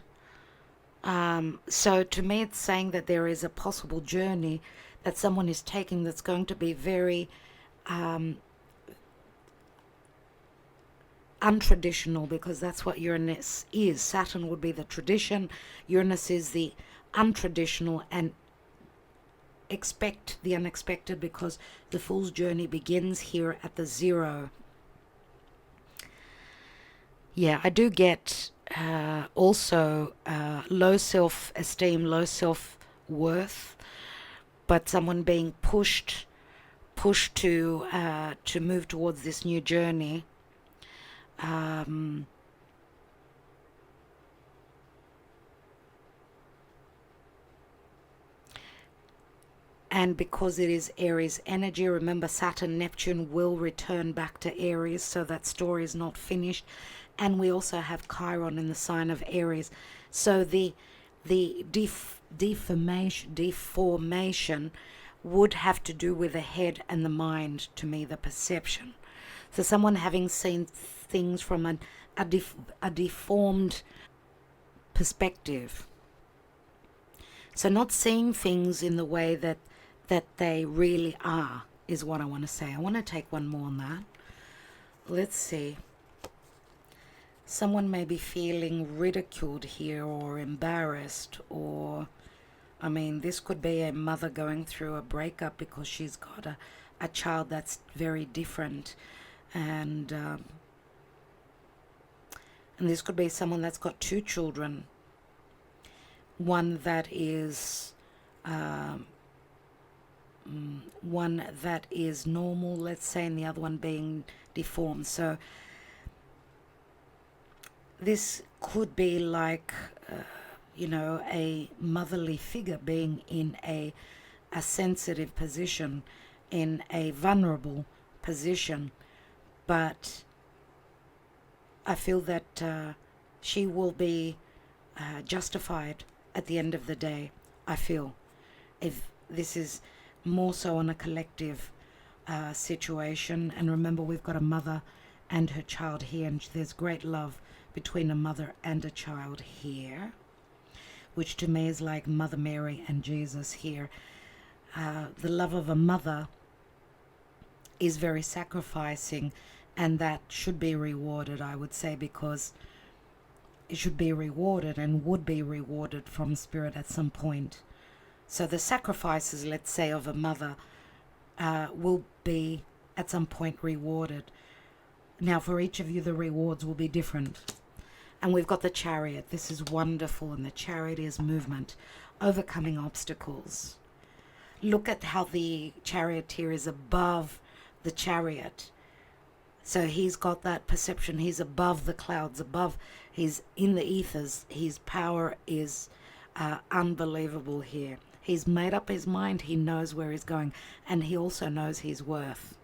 So to me, it's saying that there is a possible journey that someone is taking that's going to be very untraditional, because that's what Uranus is. Saturn would be the tradition. Uranus is the untraditional, and expect the unexpected, because the Fool's journey begins here at the zero. Yeah, I do get also low self-esteem, low self-worth, but someone being pushed to move towards this new journey. And because it is Aries energy, remember Saturn, Neptune will return back to Aries, so that story is not finished. And we also have Chiron in the sign of Aries. So the deformation would have to do with the head and the mind, to me, the perception. So someone having seen things from a deformed perspective. So not seeing things in the way that they really are is what I want to say. I want to take one more on that. Let's see. Someone may be feeling ridiculed here or embarrassed, or I mean, this could be a mother going through a breakup because she's got a child that's very different, and this could be someone that's got two children, one that is normal, let's say, and the other one being deformed. So this could be like a motherly figure being in a sensitive position, in a vulnerable position, but I feel that she will be justified at the end of the day. I feel, if this is more so on a collective situation. And remember, we've got a mother and her child here, and there's great love between a mother and a child here, which to me is like Mother Mary and Jesus here. The love of a mother is very sacrificing, and that should be rewarded, I would say, because it should be rewarded and would be rewarded from spirit at some point. So the sacrifices, let's say, of a mother will be at some point rewarded. Now, for each of you, the rewards will be different. And we've got the Chariot. This is wonderful, and the Chariot is movement, overcoming obstacles. Look at how the Charioteer is above the Chariot. So he's got that perception. He's above the clouds, he's in the ethers. His power is unbelievable here. He's made up his mind. He knows where he's going, and he also knows his worth.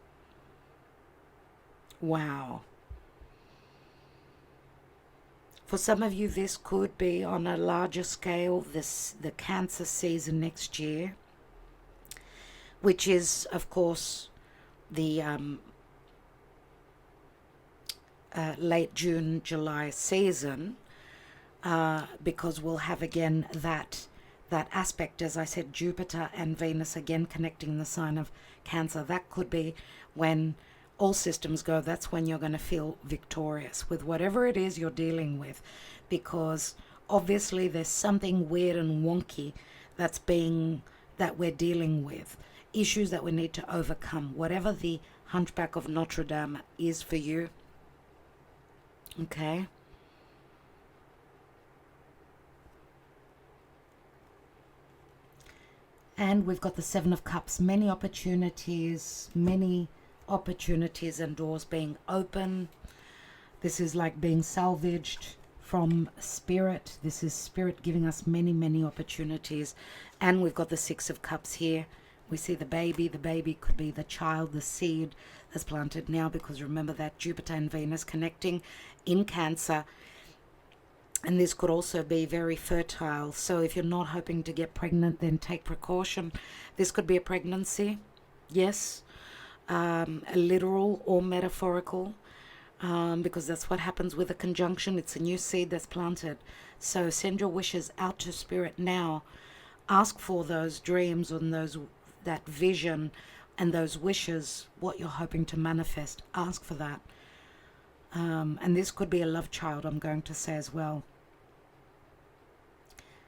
Wow. For some of you, this could be on a larger scale, the Cancer season next year, which is, of course, the late June, July season, because we'll have again that aspect, as I said, Jupiter and Venus again connecting the sign of Cancer. That could be when all systems go. That's when you're going to feel victorious with whatever it is you're dealing with, because obviously there's something weird and wonky that we're dealing with, issues that we need to overcome, whatever the Hunchback of Notre Dame is for you. Okay. And we've got the Seven of Cups. Many opportunities and doors being open. This is like being salvaged from spirit. This is spirit giving us many opportunities. And we've got the Six of Cups here. We see the baby. The baby could be the child, the seed that's planted now, because remember that Jupiter and Venus connecting in Cancer. And this could also be very fertile. So if you're not hoping to get pregnant, then take precaution. This could be a pregnancy. Yes. A literal or metaphorical. Because that's what happens with a conjunction. It's a new seed that's planted. So send your wishes out to spirit now. Ask for those dreams and that vision and those wishes, what you're hoping to manifest. Ask for that. And this could be a love child, I'm going to say as well.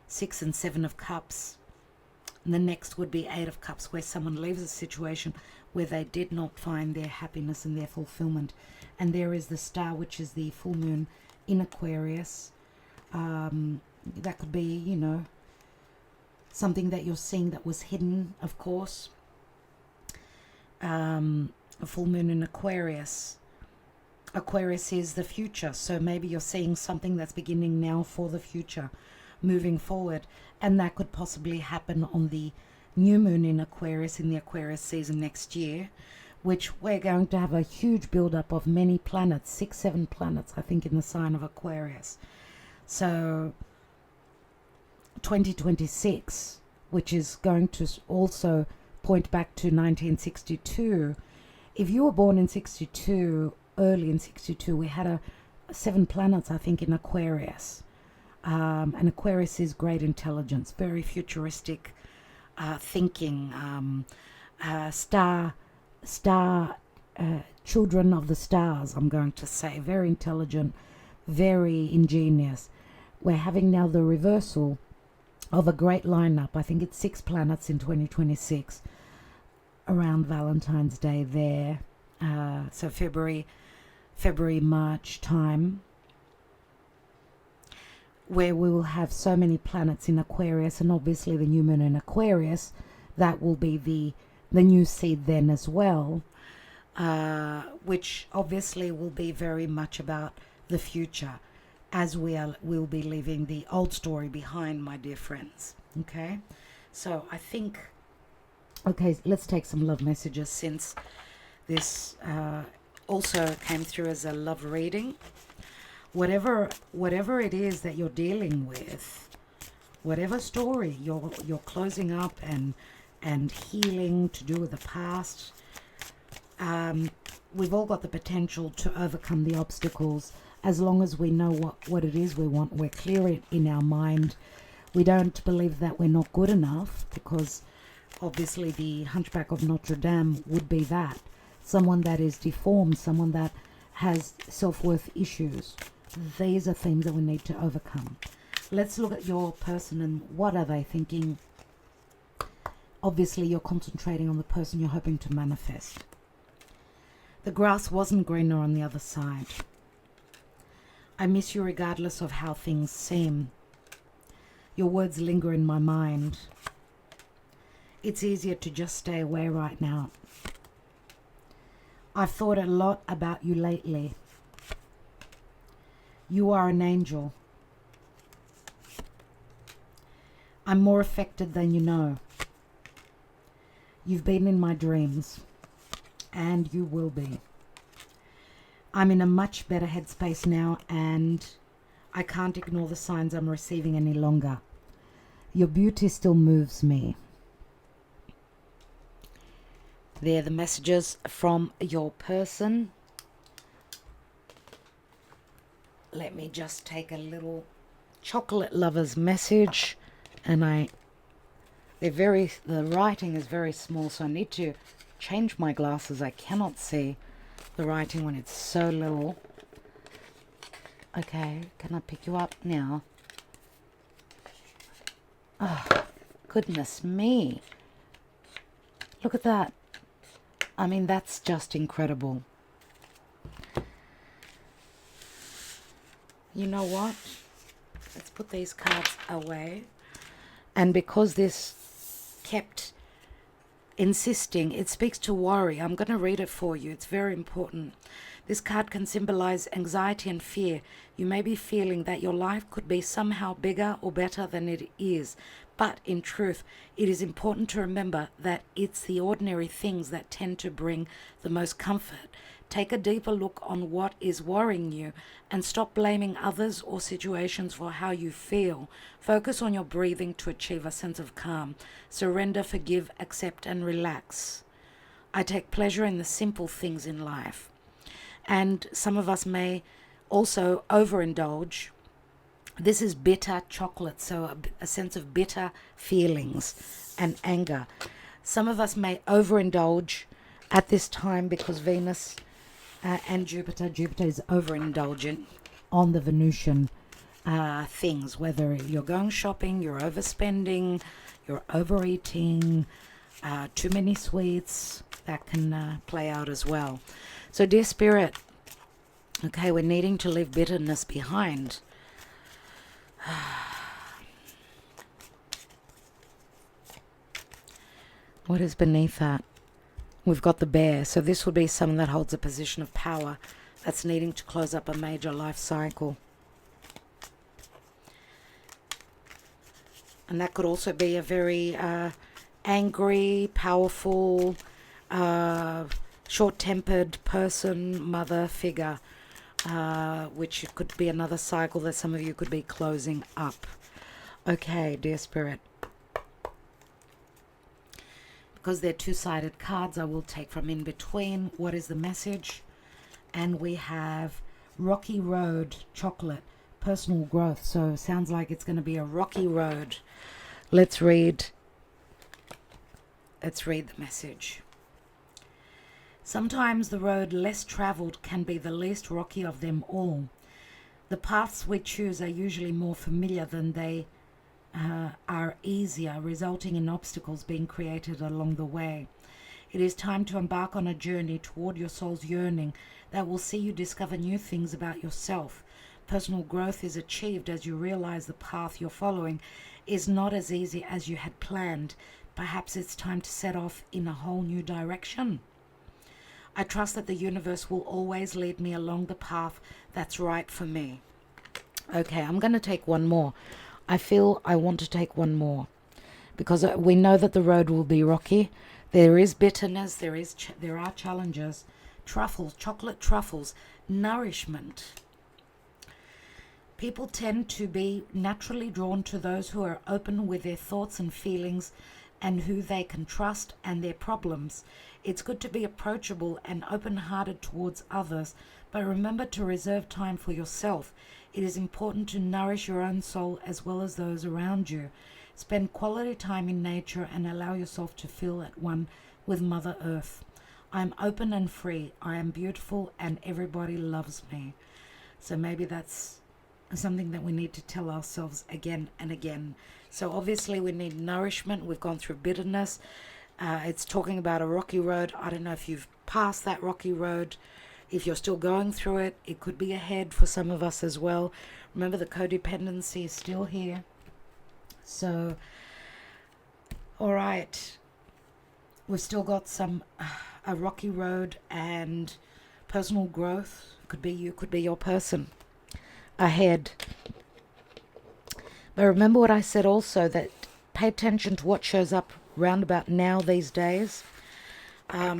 6 and 7 of Cups. And the next would be 8 of Cups, where someone leaves a situation where they did not find their happiness and their fulfillment. And there is the star, which is the full moon in Aquarius. That could be, something that you're seeing that was hidden, of course. A full moon in Aquarius. Aquarius is the future. So maybe you're seeing something that's beginning now for the future, moving forward. And that could possibly happen on the new moon in Aquarius in the Aquarius season next year, which we're going to have a huge build-up of many planets, 6, 7 planets, I think, in the sign of Aquarius. So 2026, which is going to also point back to 1962. If you were born in 62, early in 62, we had 7 planets, I think, in Aquarius. And Aquarius is great intelligence, very futuristic thinking, children of the stars, I'm going to say. Very intelligent, very ingenious. We're having now the reversal of a great lineup. I think it's 6 planets in 2026 around Valentine's Day there. So February, March time, where we will have so many planets in Aquarius, and obviously the new moon in Aquarius, that will be the new seed then as well, which obviously will be very much about the future, as we'll be leaving the old story behind, my dear friends. Okay, so I think, okay, let's take some love messages, since this also came through as a love reading. Whatever it is that you're dealing with, whatever story you're closing up and healing to do with the past, we've all got the potential to overcome the obstacles, as long as we know what it is we want. We're clear in our mind. We don't believe that we're not good enough, because obviously the Hunchback of Notre Dame would be that. Someone that is deformed, someone that has self-worth issues. These are things that we need to overcome. Let's look at your person and what are they thinking. Obviously, you're concentrating on the person you're hoping to manifest. The grass wasn't greener on the other side. I miss you regardless of how things seem. Your words linger in my mind. It's easier to just stay away right now. I've thought a lot about you lately. You are an angel. I'm more affected than you know. You've been in my dreams, and you will be. I'm in a much better headspace now, and I can't ignore the signs I'm receiving any longer. Your beauty still moves me. They're the messages from your person. Let me just take a little chocolate lover's message, and the writing is very small, so I need to change my glasses. I cannot see the writing when it's so little. Okay, can I pick you up now? Oh, goodness me. Look at that. I mean, that's just incredible. You know what? Let's put these cards away. And because this kept insisting, it speaks to worry. I'm going to read it for you. It's very important. This card can symbolize anxiety and fear. You may be feeling that your life could be somehow bigger or better than it is. But in truth, it is important to remember that it's the ordinary things that tend to bring the most comfort. Take a deeper look on what is worrying you and stop blaming others or situations for how you feel. Focus on your breathing to achieve a sense of calm. Surrender, forgive, accept, and relax. I take pleasure in the simple things in life. And some of us may also overindulge. This is bitter chocolate, so a sense of bitter feelings and anger. Some of us may overindulge at this time because Venus and Jupiter is overindulgent on the Venusian things, whether you're going shopping, you're overspending, you're overeating, too many sweets, that can play out as well. So dear Spirit, okay, we're needing to leave bitterness behind. What is beneath that? We've got the Bear. So this would be someone that holds a position of power that's needing to close up a major life cycle. And that could also be a very angry, powerful, short-tempered person, mother figure, which could be another cycle that some of you could be closing up. Okay, dear Spirit. Because they're two-sided cards, I will take from in between. What is the message? And we have rocky road, chocolate, personal growth. So sounds like it's going to be a rocky road. Let's read the message. Sometimes the road less traveled can be the least rocky of them all. The paths we choose are usually more familiar than they are easier, resulting in obstacles being created along the way. It is time to embark on a journey toward your soul's yearning that will see you discover new things about yourself. Personal growth is achieved as you realize the path you're following is not as easy as you had planned. Perhaps it's time to set off in a whole new direction. I trust that the universe will always lead me along the path that's right for me. Okay, I'm going to take one more. I feel I want to take one more because we know that the road will be rocky. There is bitterness, there are challenges. Truffles, chocolate truffles, nourishment. People tend to be naturally drawn to those who are open with their thoughts and feelings and who they can trust and their problems. It's good to be approachable and open-hearted towards others, but remember to reserve time for yourself. It is important to nourish your own soul as well as those around you. Spend quality time in nature and allow yourself to feel at one with Mother Earth. I am open and free. I am beautiful and everybody loves me. So maybe that's something that we need to tell ourselves again and again. So obviously we need nourishment. We've gone through bitterness. It's talking about a rocky road. I don't know if you've passed that rocky road. If you're still going through it, it could be ahead for some of us as well. Remember, the codependency is still here. So, all right. We've still got a rocky road and personal growth. Could be you, could be your person ahead. But remember what I said also, that pay attention to what shows up round about now these days.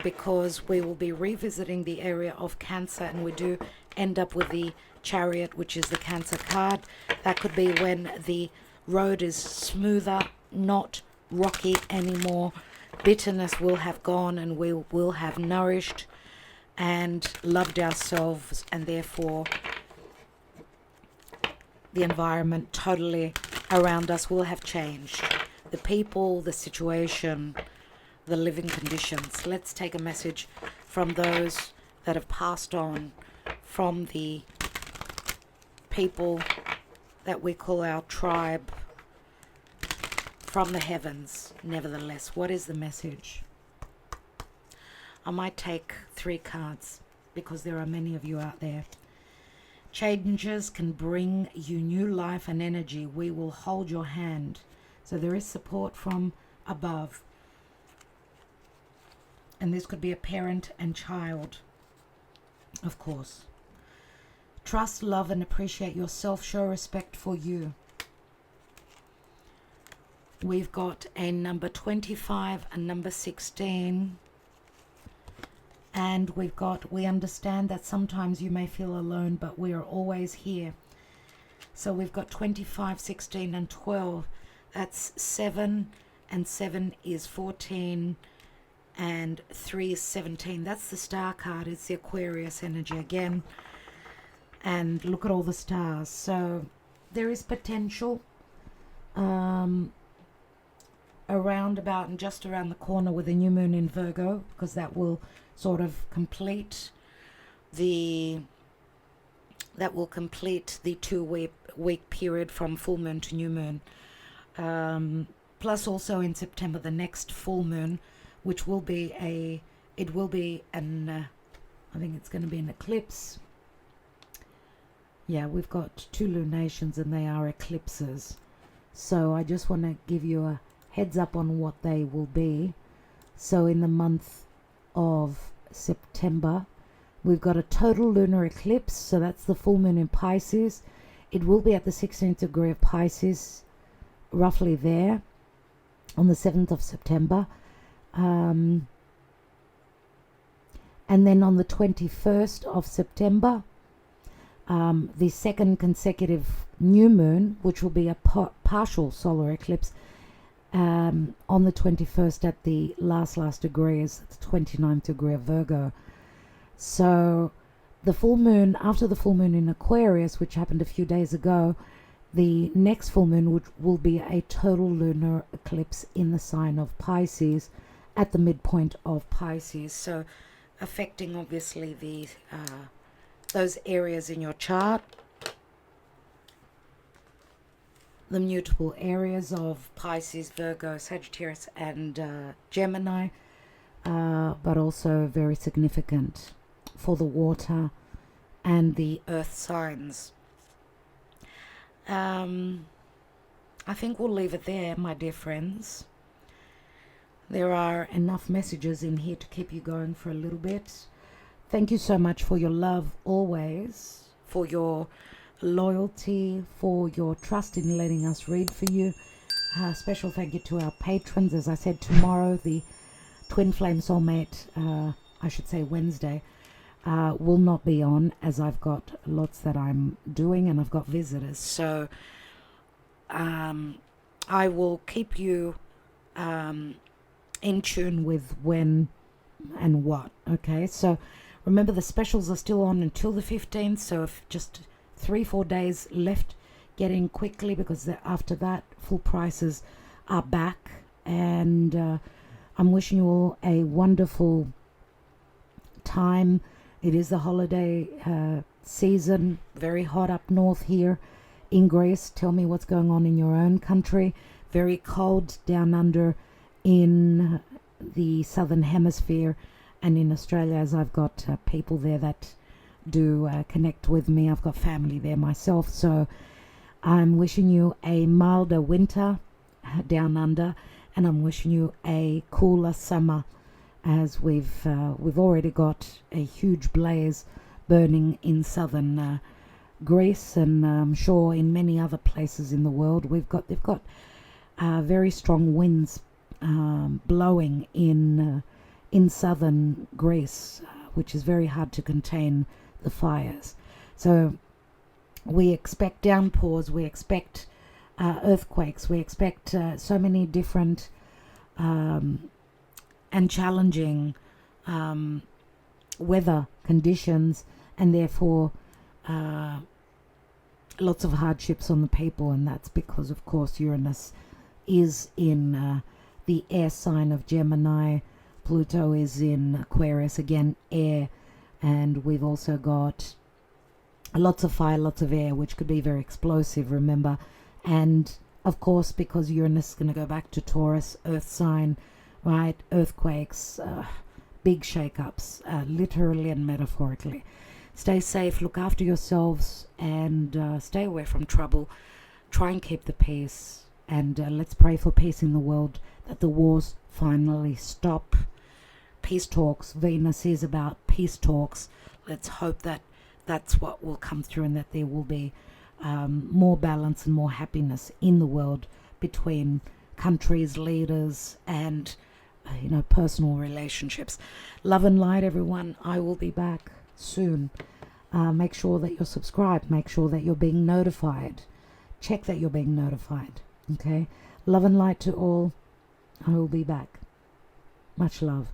Because we will be revisiting the area of Cancer, and we do end up with the Chariot, which is the Cancer card. That could be when the road is smoother, not rocky anymore. Bitterness will have gone and we will have nourished and loved ourselves, and therefore the environment totally around us will have changed. The people, the situation, the living conditions. Let's take a message from those that have passed on, from the people that we call our tribe, from the heavens. Nevertheless, what is the message? I might take 3 cards because there are many of you out there. Changes can bring you new life and energy. We will hold your hand. So there is support from above. And this could be a parent and child, of course. Trust, love, and appreciate yourself. Show respect for you. We've got a number 25 and number 16. And we've got, we understand that sometimes you may feel alone, but we are always here. So we've got 25, 16, and 12. That's 7, and 7 is 14. And 3 is 17. That's the star card. It's the Aquarius energy again. And look at all the stars. So there is potential around about and just around the corner with a new moon in Virgo, because that will sort of complete the 2-week period from full moon to new moon. Plus also in September, the next full moon, which will be I think it's going to be an eclipse. Yeah, we've got 2 lunations and they are eclipses. So I just want to give you a heads up on what they will be. So in the month of September, we've got a total lunar eclipse. So that's the full moon in Pisces. It will be at the 16th degree of Pisces, roughly there. on the 7th of September. And then on the 21st of September, the second consecutive new moon, which will be a partial solar eclipse, on the 21st at the last degree is the 29th degree of Virgo. So the full moon, after the full moon in Aquarius, which happened a few days ago, the next full moon will be a total lunar eclipse in the sign of Pisces at the midpoint of Pisces. So affecting obviously the those areas in your chart, the mutable areas of Pisces, Virgo, Sagittarius and Gemini, but also very significant for the water and the earth signs. I think we'll leave it there, my dear friends. There are enough messages in here to keep you going for a little bit. Thank you so much for your love always, for your loyalty, for your trust in letting us read for you. Special thank you to our patrons. As I said, tomorrow the Twin Flame Soulmate, I should say Wednesday, will not be on, as I've got lots that I'm doing and I've got visitors. So I will keep you in tune with when and what. Okay, so remember the specials are still on until the 15th, so if just 3-4 days left, get in quickly, because after that full prices are back. And I'm wishing you all a wonderful time. It is the holiday season, very hot up north here in Greece. Tell me what's going on in your own country. Very cold down under in the southern hemisphere and in Australia, as I've got people there that do connect with me. I've got family there myself, so I'm wishing you a milder winter down under, and I'm wishing you a cooler summer, as we've already got a huge blaze burning in southern Greece, and I'm sure in many other places in the world. They've got very strong winds blowing in southern Greece, which is very hard to contain the fires. So we expect downpours, we expect earthquakes, we expect so many different and challenging weather conditions, and therefore lots of hardships on the people. And that's because, of course, Uranus is in the air sign of Gemini. Pluto is in Aquarius, again air, and we've also got lots of fire, lots of air, which could be very explosive, remember. And of course, because Uranus is going to go back to Taurus, earth sign, right? Earthquakes, big shake-ups, literally and metaphorically. Stay safe, look after yourselves, and stay away from trouble. Try and keep the peace, and let's pray for peace in the world, that the wars finally stop. Peace talks. Venus is about peace talks. Let's hope that that's what will come through, and that there will be more balance and more happiness in the world between countries, leaders, and personal relationships. Love and light, everyone. I will be back soon. Make sure that you're subscribed. Make sure that you're being notified. Check that you're being notified. Okay. Love and light to all. I will be back. Much love.